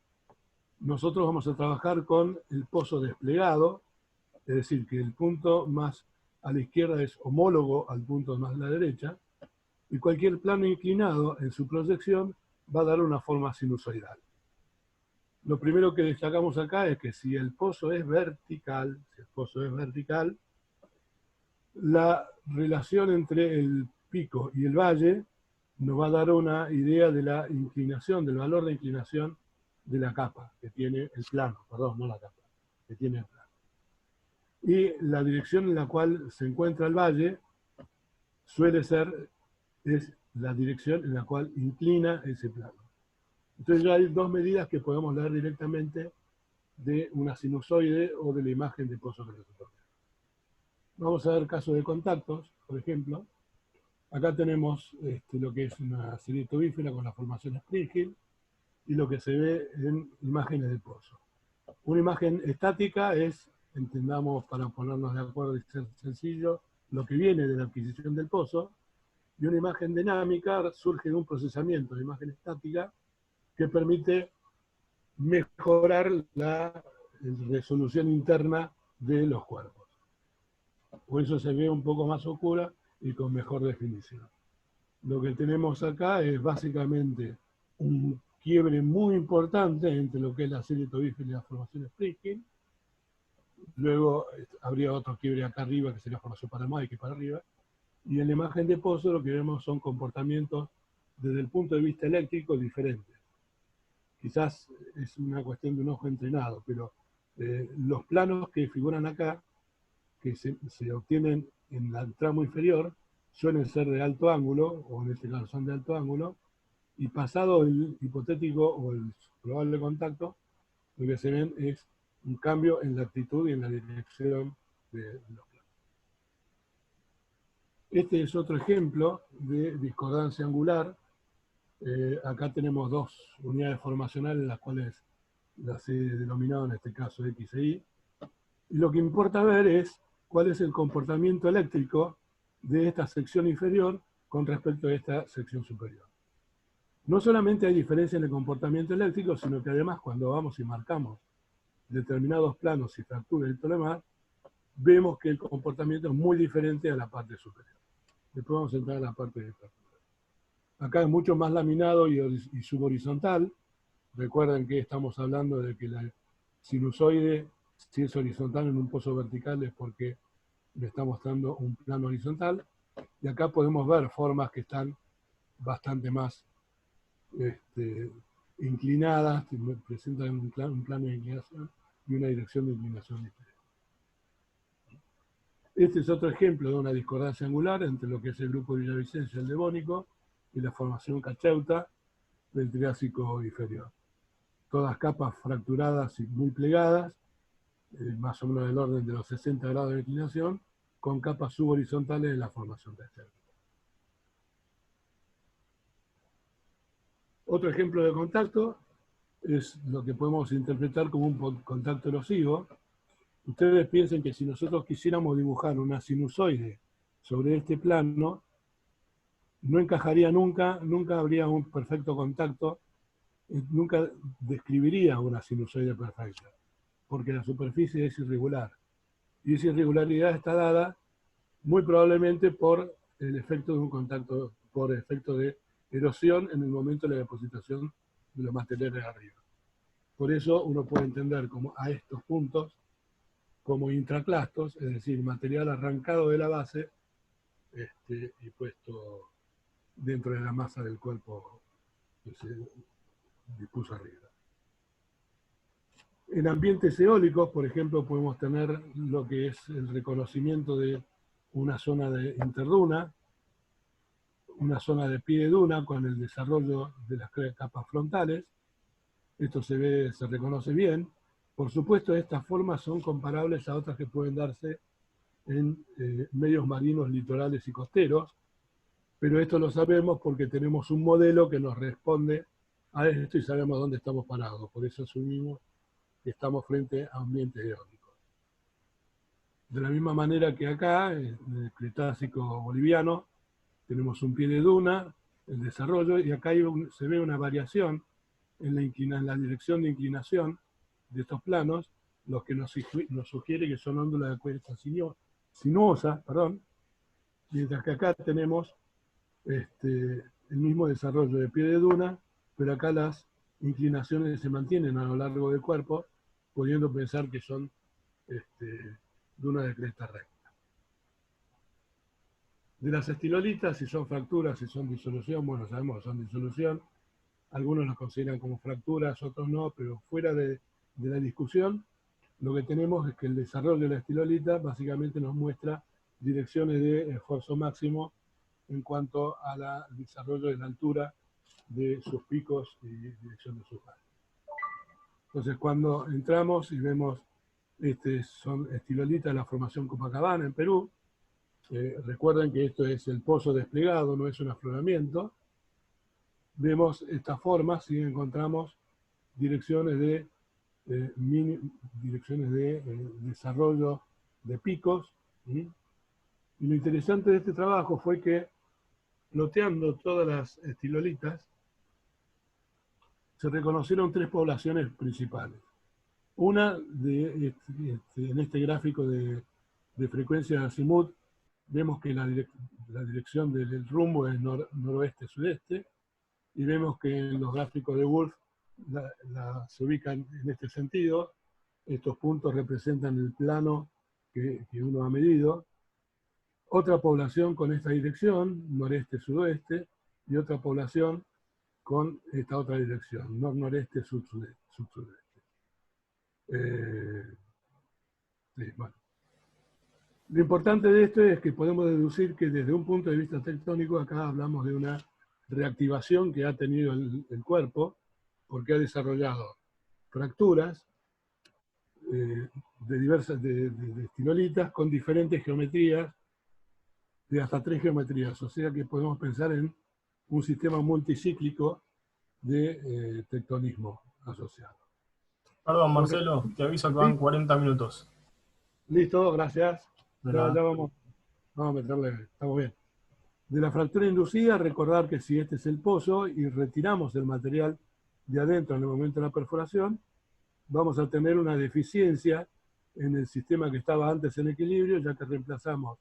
Speaker 3: nosotros vamos a trabajar con el pozo desplegado, es decir, que el punto más a la izquierda es homólogo al punto más a la derecha, y cualquier plano inclinado en su proyección va a dar una forma sinusoidal. Lo primero que destacamos acá es que si el pozo es vertical, la relación entre el pico y el valle nos va a dar una idea de la inclinación, del valor de inclinación de la capa que tiene el plano, perdón, no la capa, que tiene el plano. Y la dirección en la cual se encuentra el valle suele ser, es la dirección en la cual inclina ese plano. Entonces ya hay dos medidas que podemos leer directamente de una sinusoide o de la imagen de pozo que nos otorga. Vamos a ver casos de contactos, por ejemplo. Acá tenemos lo que es una serie tubífera con la formación Springhill y lo que se ve en imágenes de pozo. Una imagen estática es, entendamos para ponernos de acuerdo y ser sencillo, lo que viene de la adquisición del pozo, y una imagen dinámica surge de un procesamiento de imagen estática que permite mejorar la resolución interna de los cuerpos. Por eso se ve un poco más oscura y con mejor definición. Lo que tenemos acá es básicamente un quiebre muy importante entre lo que es la serie tubífera y la formación Springhill. Luego habría otro quiebre acá arriba que sería la formación Panamaica para arriba. Y en la imagen de pozo lo que vemos son comportamientos desde el punto de vista eléctrico diferentes. Quizás es una cuestión de un ojo entrenado, pero los planos que figuran acá, que se obtienen en el tramo inferior, suelen ser de alto ángulo, o en este caso son de alto ángulo, y pasado el hipotético o el probable contacto, lo que se ven es un cambio en la actitud y en la dirección de los planos. Este es otro ejemplo de discordancia angular. Acá tenemos dos unidades formacionales, las cuales las he denominado en este caso X e Y. Y lo que importa ver es cuál es el comportamiento eléctrico de esta sección inferior con respecto a esta sección superior. No solamente hay diferencia en el comportamiento eléctrico, sino que además cuando vamos y marcamos determinados planos y fracturas y todo lo demás, vemos que el comportamiento es muy diferente a la parte superior. Después vamos a entrar en la parte de fractura. Acá es mucho más laminado y subhorizontal. Recuerden que estamos hablando de que la sinusoide, si es horizontal en un pozo vertical, es porque le está mostrando un plano horizontal. Y acá podemos ver formas que están bastante más inclinadas, que presentan un plano de inclinación y una dirección de inclinación diferente. Este es otro ejemplo de una discordancia angular entre lo que es el grupo de Villavicencio, el Devónico, y la formación Cacheuta del Triásico inferior. Todas capas fracturadas y muy plegadas, más o menos del orden de los 60 grados de inclinación, con capas subhorizontales en la formación térmica. Otro ejemplo de contacto es lo que podemos interpretar como un contacto erosivo. Ustedes piensen que si nosotros quisiéramos dibujar una sinusoide sobre este plano, no encajaría nunca, nunca habría un perfecto contacto, nunca describiría una sinusoide perfecta, porque la superficie es irregular. Y esa irregularidad está dada muy probablemente por el efecto de un contacto, por efecto de erosión en el momento de la depositación de los materiales arriba. Por eso uno puede entender como a estos puntos como intraclastos, es decir, material arrancado de la base y puesto dentro de la masa del cuerpo que se dispuso arriba. En ambientes eólicos, por ejemplo, podemos tener lo que es el reconocimiento de una zona de interduna, una zona de pie de duna con el desarrollo de las capas frontales. Esto se reconoce bien. Por supuesto, estas formas son comparables a otras que pueden darse en medios marinos, litorales y costeros, pero esto lo sabemos porque tenemos un modelo que nos responde a esto y sabemos dónde estamos parados. Por eso asumimos que estamos frente a ambientes eólicos. De la misma manera que acá, en el Cretácico boliviano, tenemos un pie de duna, el desarrollo, y acá se ve una variación en la dirección de inclinación de estos planos, lo que nos sugiere que son ondulas de cuesta sinuosa, mientras que acá tenemos el mismo desarrollo de pie de duna, pero acá las inclinaciones se mantienen a lo largo del cuerpo, pudiendo pensar que son dunas de cresta recta. De las estilolitas, si son fracturas, si son disolución, bueno, sabemos que son disolución. Algunos las consideran como fracturas, otros no, pero fuera de la discusión, lo que tenemos es que el desarrollo de la estilolita básicamente nos muestra direcciones de esfuerzo máximo en cuanto al desarrollo de la altura de sus picos y dirección de sus valles. Entonces, cuando entramos y vemos, son estilolitas de la formación Copacabana en Perú. Recuerden que esto es el pozo desplegado, no es un afloramiento. Vemos estas formas y encontramos direcciones de desarrollo de picos. Y lo interesante de este trabajo fue que, ploteando todas las estilolitas, se reconocieron tres poblaciones principales. Una, en este gráfico de frecuencia de azimut, vemos que la dirección del rumbo es noroeste-sudeste, y vemos que en los gráficos de Wolf se ubican en este sentido. Estos puntos representan el plano que uno ha medido. Otra población con esta dirección, noreste-sudoeste, y otra población con esta otra dirección, noreste, sud-sudeste. Sí, bueno. Lo importante de esto es que podemos deducir que desde un punto de vista tectónico, acá hablamos de una reactivación que ha tenido el cuerpo, porque ha desarrollado fracturas de estilolitas con diferentes geometrías, de hasta 3 geometrías, o sea que podemos pensar en un sistema multicíclico de tectonismo asociado.
Speaker 1: Perdón, Marcelo, te aviso que van 40 minutos.
Speaker 3: Listo, gracias. Ya vamos a meterle, estamos bien. De la fractura inducida, recordar que si este es el pozo y retiramos el material de adentro en el momento de la perforación, vamos a tener una deficiencia en el sistema que estaba antes en equilibrio, ya que reemplazamos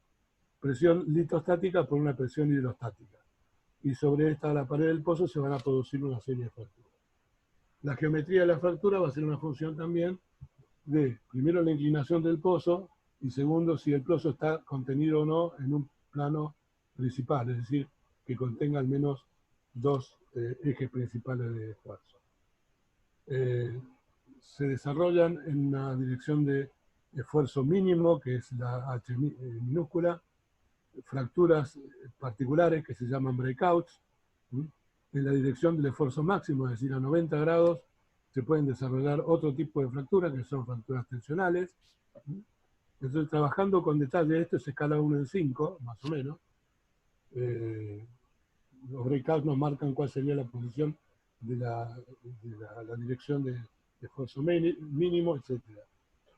Speaker 3: presión litostática por una presión hidrostática. Y sobre la pared del pozo se van a producir una serie de fracturas. La geometría de la fractura va a ser una función también de, primero, la inclinación del pozo, y segundo, si el pozo está contenido o no en un plano principal, es decir, que contenga al menos 2 ejes principales de esfuerzo. Se desarrollan en una dirección de esfuerzo mínimo, que es la H minúscula, fracturas particulares que se llaman breakouts. En la dirección del esfuerzo máximo, es decir, a 90 grados, se pueden desarrollar otro tipo de fracturas, que son fracturas tensionales. Entonces, trabajando con detalle, esto es escala 1 en 5, más o menos. Los breakouts nos marcan cuál sería la posición de la dirección de esfuerzo mínimo, etc.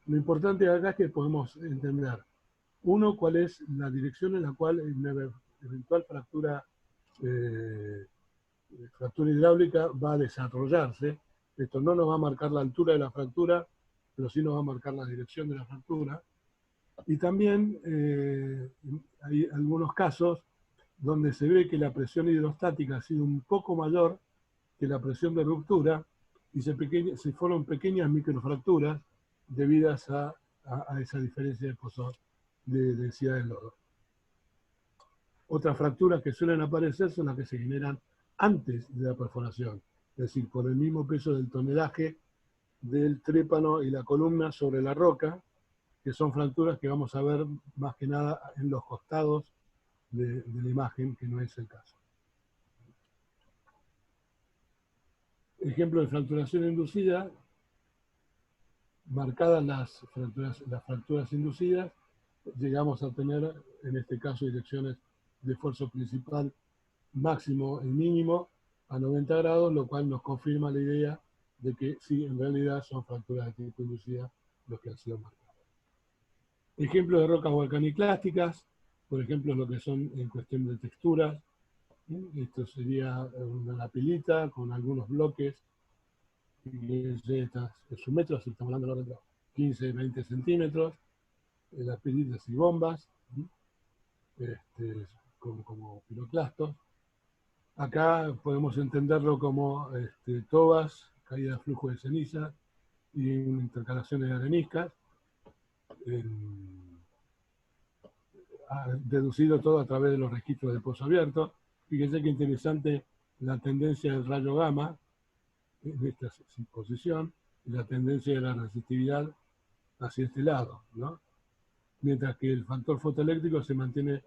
Speaker 3: Lo importante acá es que podemos entender, uno, cuál es la dirección en la cual una eventual fractura hidráulica va a desarrollarse. Esto no nos va a marcar la altura de la fractura, pero sí nos va a marcar la dirección de la fractura. Y también hay algunos casos donde se ve que la presión hidrostática ha sido un poco mayor que la presión de ruptura y se fueron pequeñas microfracturas debidas a esa diferencia de densidad del lodo. Otras fracturas que suelen aparecer son las que se generan antes de la perforación, es decir, por el mismo peso del tonelaje del trépano y la columna sobre la roca, que son fracturas que vamos a ver más que nada en los costados de la imagen, que no es el caso. Ejemplo de fracturación inducida, marcadas las fracturas inducidas, llegamos a tener, en este caso, direcciones de esfuerzo principal máximo y mínimo a 90 grados, lo cual nos confirma la idea de que sí, en realidad son fracturas de tipo inducida los que han sido marcadas. Ejemplos de rocas volcaniclásticas, por ejemplo, lo que son en cuestión de texturas. Esto sería una pilita con algunos bloques de su metro, si estamos hablando de 15, 20 centímetros, las pilitas y bombas, como piroclastos. Acá podemos entenderlo como tobas, caída de flujo de ceniza y intercalaciones de areniscas. Deducido todo a través de los registros de pozo abierto. Fíjense qué interesante la tendencia del rayo gamma en esta posición y la tendencia de la resistividad hacia este lado, ¿no? Mientras que el factor fotoeléctrico se mantiene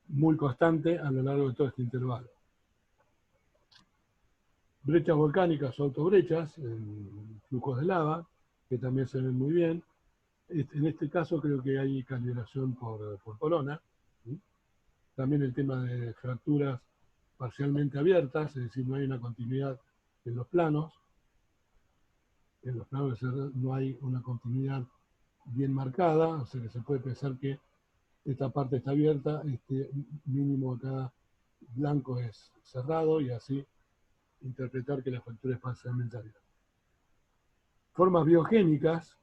Speaker 3: muy constante a lo largo de todo este intervalo. Brechas volcánicas o autobrechas en flujos de lava, que también se ven muy bien. En este caso creo que hay calibración por corona. También el tema de fracturas parcialmente abiertas, es decir, no hay una continuidad en los planos. En los planos no hay una continuidad bien marcada, o sea que se puede pensar que esta parte está abierta, este mínimo acá blanco es cerrado y así interpretar que la fractura es parcialmente abierta. Formas biogénicas.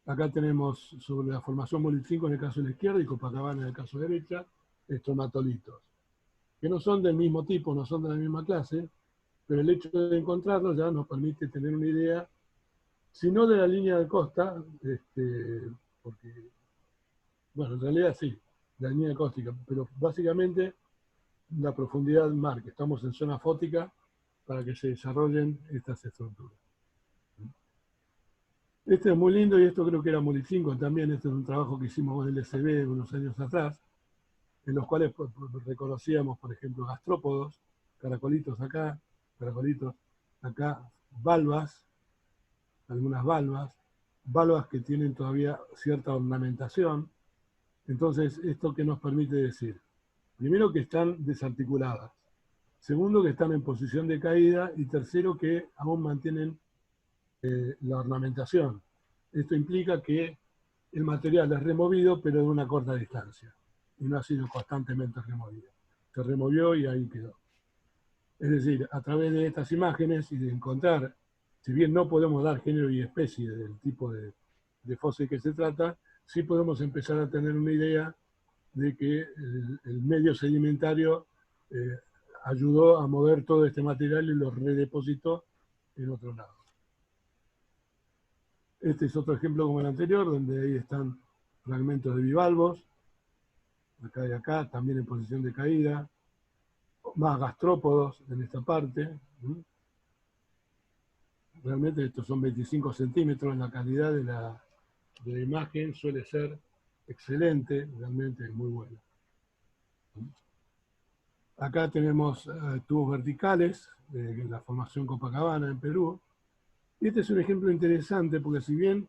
Speaker 3: Acá tenemos sobre la formación Molitzinco en el caso de la izquierda y Copacabana en el caso de la derecha, estromatolitos, que no son del mismo tipo, no son de la misma clase, pero el hecho de encontrarlos ya nos permite tener una idea, si no de la línea de costa, porque, bueno, en realidad sí, la línea cóstica, pero básicamente la profundidad mar, que estamos en zona fótica para que se desarrollen estas estructuras. Este es muy lindo y esto creo que era Molitzinco también. Este es un trabajo que hicimos con el SB unos años atrás, en los cuales reconocíamos, por ejemplo, gastrópodos, caracolitos acá, valvas, algunas valvas que tienen todavía cierta ornamentación. Entonces, ¿esto qué nos permite decir? Primero, que están desarticuladas. Segundo, que están en posición de caída. Y tercero, que aún mantienen la ornamentación. Esto implica que el material es removido, pero de una corta distancia, y no ha sido constantemente removido. Se removió y ahí quedó. Es decir, a través de estas imágenes y de encontrar, si bien no podemos dar género y especie del tipo de fósil que se trata, sí podemos empezar a tener una idea de que el medio sedimentario ayudó a mover todo este material y lo redepositó en otro lado. Este es otro ejemplo como el anterior, donde ahí están fragmentos de bivalvos, acá y acá, también en posición de caída, más gastrópodos en esta parte. Realmente estos son 25 centímetros, la calidad de la imagen suele ser excelente, realmente es muy buena. Acá tenemos tubos verticales de la formación Copacabana en Perú. Y este es un ejemplo interesante porque si bien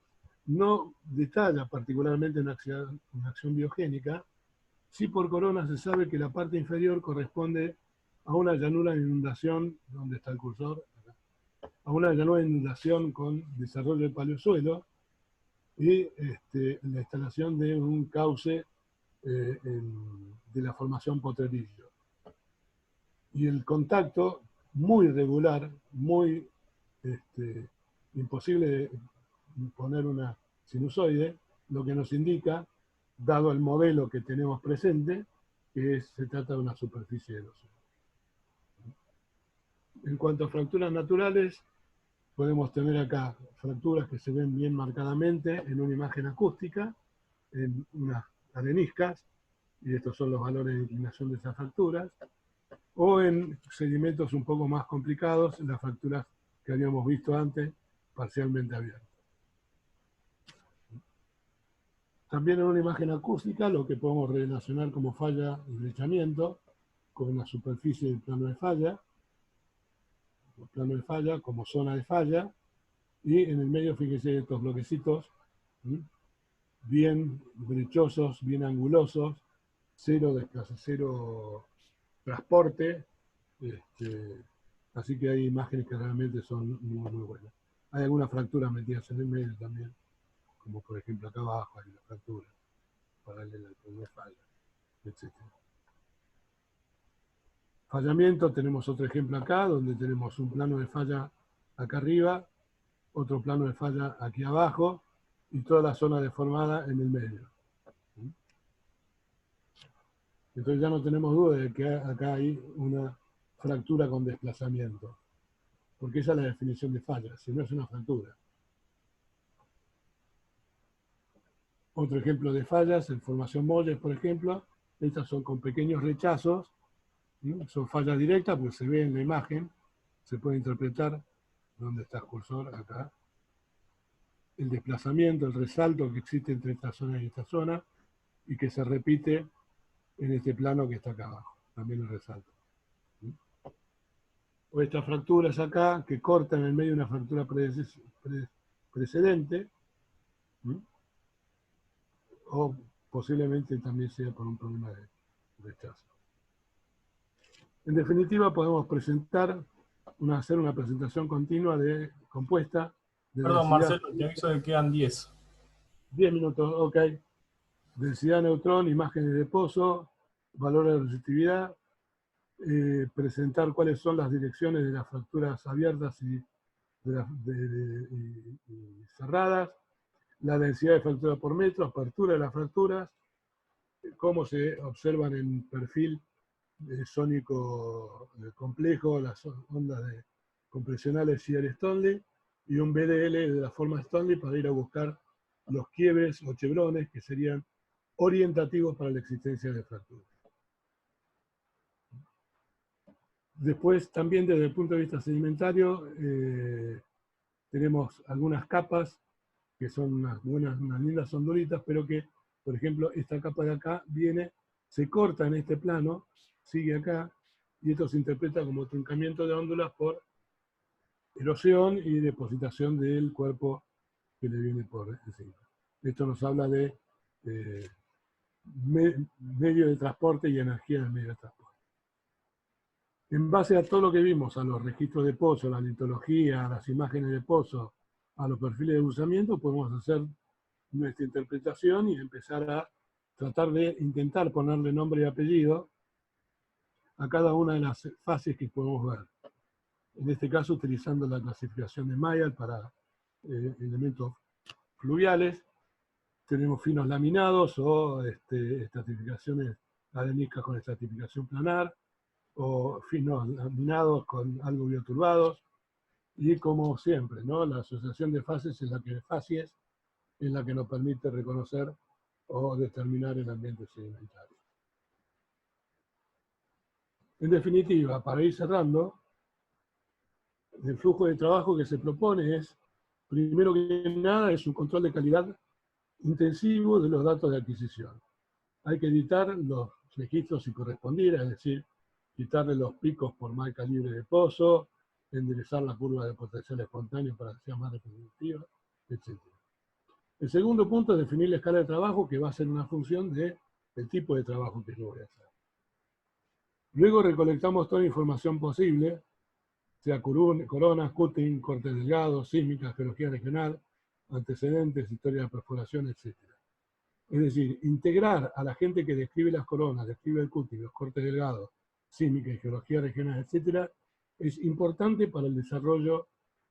Speaker 3: no detalla particularmente una acción biogénica. Sí, por corona se sabe que la parte inferior corresponde a una llanura de inundación, donde está el cursor, a una llanura de inundación con desarrollo de paleosuelo y la instalación de un cauce de la formación Potrerillo. Y el contacto muy regular, muy imposible de poner una sinusoide, lo que nos indica, dado el modelo que tenemos presente, que se trata de una superficie de erosión. En cuanto a fracturas naturales, podemos tener acá fracturas que se ven bien marcadamente en una imagen acústica, en unas areniscas, y estos son los valores de inclinación de esas fracturas, o en sedimentos un poco más complicados, en las fracturas que habíamos visto antes, parcialmente abiertas. También en una imagen acústica, lo que podemos relacionar como falla y flechamiento, con la superficie del plano de falla como zona de falla, y en el medio, fíjense, estos bloquecitos, bien brechosos, bien angulosos, cero transporte, así que hay imágenes que realmente son muy, muy buenas. Hay algunas fracturas metidas en el medio también, como por ejemplo acá abajo hay una fractura paralela al plano de falla, etc. Fallamiento, tenemos otro ejemplo acá, donde tenemos un plano de falla acá arriba, otro plano de falla aquí abajo, y toda la zona deformada en el medio. Entonces ya no tenemos duda de que acá hay una fractura con desplazamiento, porque esa es la definición de falla, si no es una fractura. Otro ejemplo de fallas, en formación Molles, por ejemplo, estas son con pequeños rechazos, son fallas directas porque se ve en la imagen, se puede interpretar dónde está el cursor, acá, el desplazamiento, el resalto que existe entre esta zona y esta zona, y que se repite en este plano que está acá abajo, también el resalto. O estas fracturas acá, que cortan en el medio de una fractura precedente, o posiblemente también sea por un problema de rechazo. En definitiva, podemos hacer una presentación continua compuesta de
Speaker 1: Perdón,
Speaker 3: densidad.
Speaker 1: Marcelo, te aviso que quedan 10.
Speaker 3: 10 minutos, ok. Densidad neutrón, imágenes de pozo, valor de resistividad, presentar cuáles son las direcciones de las fracturas abiertas y cerradas, la densidad de fractura por metro, apertura de las fracturas, cómo se observan en perfil sónico complejo, las ondas compresionales Shear-Stoney, y un BDL de la forma Stoney para ir a buscar los quiebres o chevrones que serían orientativos para la existencia de fracturas. Después, también desde el punto de vista sedimentario, tenemos algunas capas que son unas lindas onduritas, pero que, por ejemplo, esta capa de acá se corta en este plano, sigue acá, y esto se interpreta como truncamiento de óndulas por erosión y depositación del cuerpo que le viene por encima. Esto nos habla de medio de transporte y energía del medio de transporte. En base a todo lo que vimos, a los registros de pozo, a la litología, a las imágenes de pozo, a los perfiles de usamiento, podemos hacer nuestra interpretación y empezar a tratar de intentar ponerle nombre y apellido a cada una de las fases que podemos ver. En este caso, utilizando la clasificación de Mayall para elementos fluviales, tenemos finos laminados o estratificaciones areniscas con estratificación planar, o finos laminados con algo bioturbados, y como siempre, ¿no? La asociación de fases es la que nos permite reconocer o determinar el ambiente sedimentario. En definitiva, para ir cerrando, el flujo de trabajo que se propone es, primero que nada, es un control de calidad intensivo de los datos de adquisición. Hay que editar los registros si correspondiera, es decir, quitarle los picos por marca libre de pozo, enderezar la curva de potencial espontáneo para que sea más reproductiva, etc. El segundo punto es definir la escala de trabajo, que va a ser una función del tipo de trabajo que yo voy a hacer. Luego recolectamos toda la información posible, sea coronas, cutting, cortes delgados, sísmicas, geología regional, antecedentes, historia de perforación, etc. Es decir, integrar a la gente que describe las coronas, describe el cutting, los cortes delgados, sísmica y geología regional, etc., es importante para el desarrollo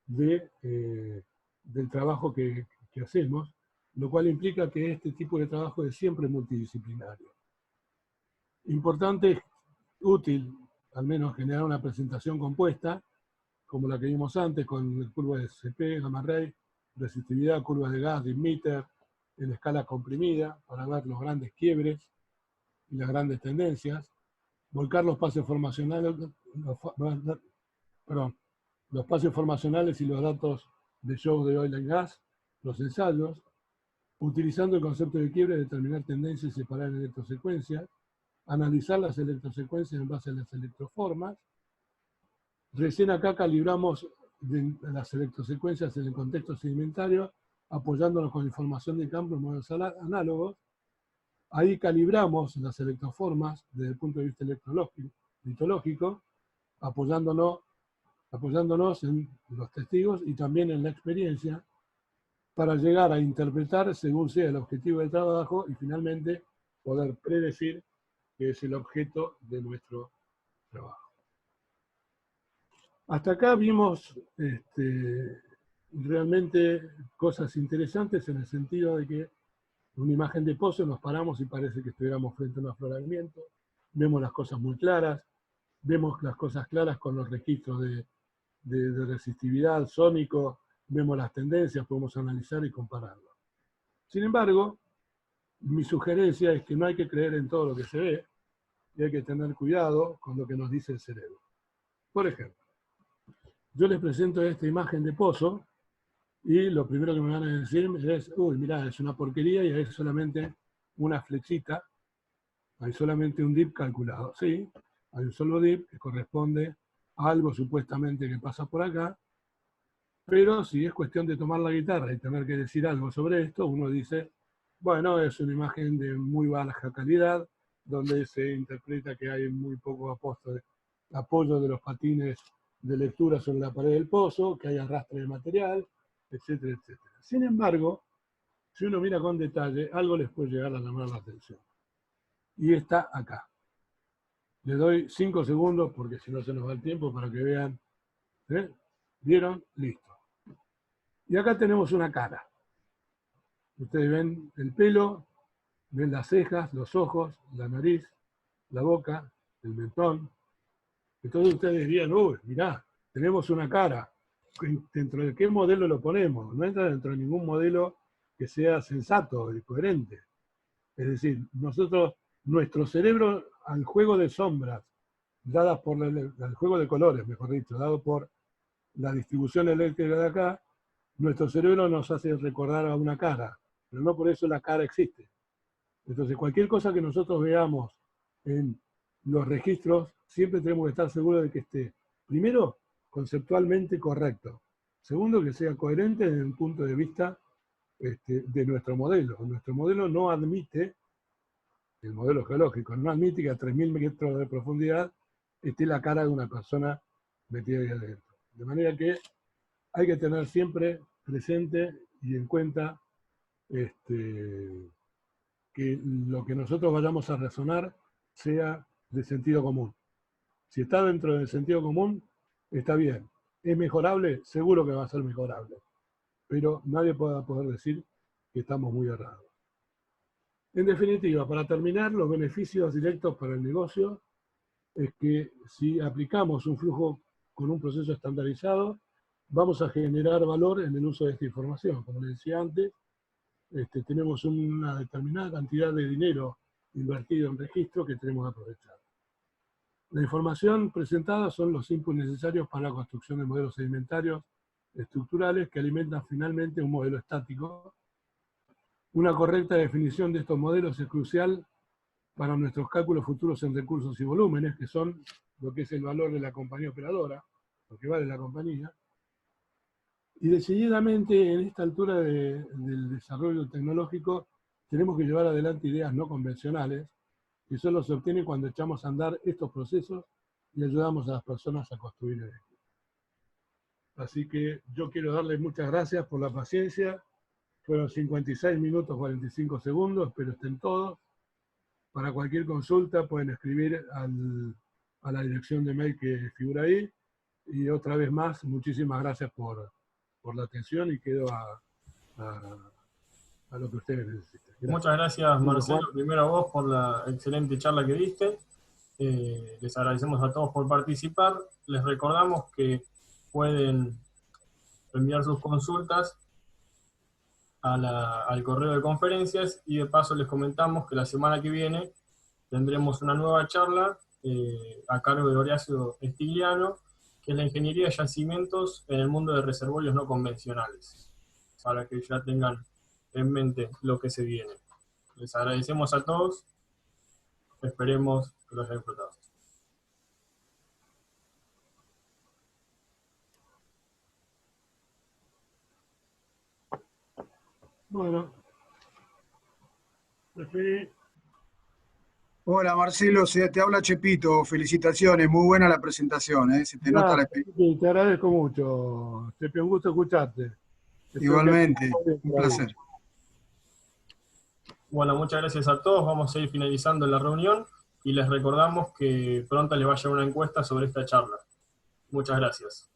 Speaker 3: del trabajo que hacemos, lo cual implica que este tipo de trabajo es siempre multidisciplinario. Importante, útil, al menos generar una presentación compuesta, como la que vimos antes, con curvas de CP, gamma ray, resistividad, curvas de gas, emitter, en escala comprimida, para ver los grandes quiebres y las grandes tendencias, volcar los pasos formacionales, los espacios formacionales y los datos de show de oil and gas, los ensayos, utilizando el concepto de quiebre, determinar tendencias y separar en electrosecuencias, analizar las electrosecuencias en base a las electroformas. Recién acá calibramos las electrosecuencias en el contexto sedimentario, apoyándonos con información de campo en modelos análogos. Ahí calibramos las electroformas desde el punto de vista litológico, apoyándonos en los testigos y también en la experiencia, para llegar a interpretar según sea el objetivo del trabajo y finalmente poder predecir que es el objeto de nuestro trabajo. Hasta acá vimos realmente cosas interesantes en el sentido de que en una imagen de pozo nos paramos y parece que estuviéramos frente a un afloramiento, vemos las cosas muy claras, vemos las cosas claras con los registros de resistividad, sónico, vemos las tendencias, podemos analizar y compararlo. Sin embargo, mi sugerencia es que no hay que creer en todo lo que se ve y hay que tener cuidado con lo que nos dice el cerebro. Por ejemplo, yo les presento esta imagen de pozo y lo primero que me van a decir es, uy, mirá, es una porquería y hay solamente una flechita, hay solamente un dip calculado. Sí, hay un solo dip que corresponde a algo supuestamente que pasa por acá, pero si es cuestión de tomar la guitarra y tener que decir algo sobre esto, uno dice, bueno, es una imagen de muy baja calidad, donde se interpreta que hay muy poco apoyo de los patines de lectura sobre la pared del pozo, que hay arrastre de material, etcétera, etcétera. Sin embargo, si uno mira con detalle, algo les puede llegar a llamar la atención. Y está acá. Le doy 5 segundos, porque si no se nos va el tiempo, para que vean. ¿Vieron? Listo. Y acá tenemos una cara. Ustedes ven el pelo, ven las cejas, los ojos, la nariz, la boca, el mentón. Entonces ustedes dirían, uy, mirá, tenemos una cara. ¿Dentro de qué modelo lo ponemos? No entra dentro de ningún modelo que sea sensato y coherente. Es decir, nuestro cerebro, al juego de sombras, dadas por al juego de colores, mejor dicho, dado por la distribución eléctrica de acá, nuestro cerebro nos hace recordar a una cara, pero no por eso la cara existe. Entonces, cualquier cosa que nosotros veamos en los registros, siempre tenemos que estar seguros de que esté, primero, conceptualmente correcto. Segundo, que sea coherente desde el punto de vista de nuestro modelo. Nuestro modelo no admite, el modelo geológico, no admite que a 3.000 metros de profundidad esté la cara de una persona metida ahí adentro. De manera que hay que tener siempre presente y en cuenta que lo que nosotros vayamos a razonar sea de sentido común. Si está dentro del sentido común, está bien. ¿Es mejorable? Seguro que va a ser mejorable. Pero nadie va a poder decir que estamos muy errados. En definitiva, para terminar, los beneficios directos para el negocio es que si aplicamos un flujo con un proceso estandarizado, vamos a generar valor en el uso de esta información. Como les decía antes, tenemos una determinada cantidad de dinero invertido en registro que tenemos que aprovechar. La información presentada son los inputs necesarios para la construcción de modelos sedimentarios estructurales que alimentan finalmente un modelo estático. Una correcta definición de estos modelos es crucial para nuestros cálculos futuros en recursos y volúmenes, que son lo que es el valor de la compañía operadora, lo que vale la compañía. Y decididamente en esta altura del desarrollo tecnológico tenemos que llevar adelante ideas no convencionales, que solo se obtienen cuando echamos a andar estos procesos y ayudamos a las personas a construir el equipo. Así que yo quiero darles muchas gracias por la paciencia. Fueron 56 minutos 45 segundos, pero estén todos. Para cualquier consulta pueden escribir a la dirección de mail que figura ahí. Y otra vez más, muchísimas gracias por la atención y quedo a lo que ustedes necesiten. Gracias.
Speaker 1: Muchas gracias, Marcelo, primero a vos por la excelente charla que diste. Les agradecemos a todos por participar. Les recordamos que pueden enviar sus consultas al correo de conferencias, y de paso les comentamos que la semana que viene tendremos una nueva charla a cargo de Horacio Stigliano, que es la ingeniería de yacimientos en el mundo de reservorios no convencionales, para que ya tengan en mente lo que se viene. Les agradecemos a todos, esperemos que lo hayan disfrutado.
Speaker 3: Bueno, preferí.
Speaker 2: Hola Marcelo, te habla Chepito, felicitaciones, muy buena la presentación, se te nota la experiencia.
Speaker 3: Te agradezco mucho, Chepi, un gusto escucharte.
Speaker 2: Igualmente, un placer.
Speaker 1: Bueno, muchas gracias a todos, vamos a ir finalizando la reunión y les recordamos que pronto les va a llegar una encuesta sobre esta charla. Muchas gracias.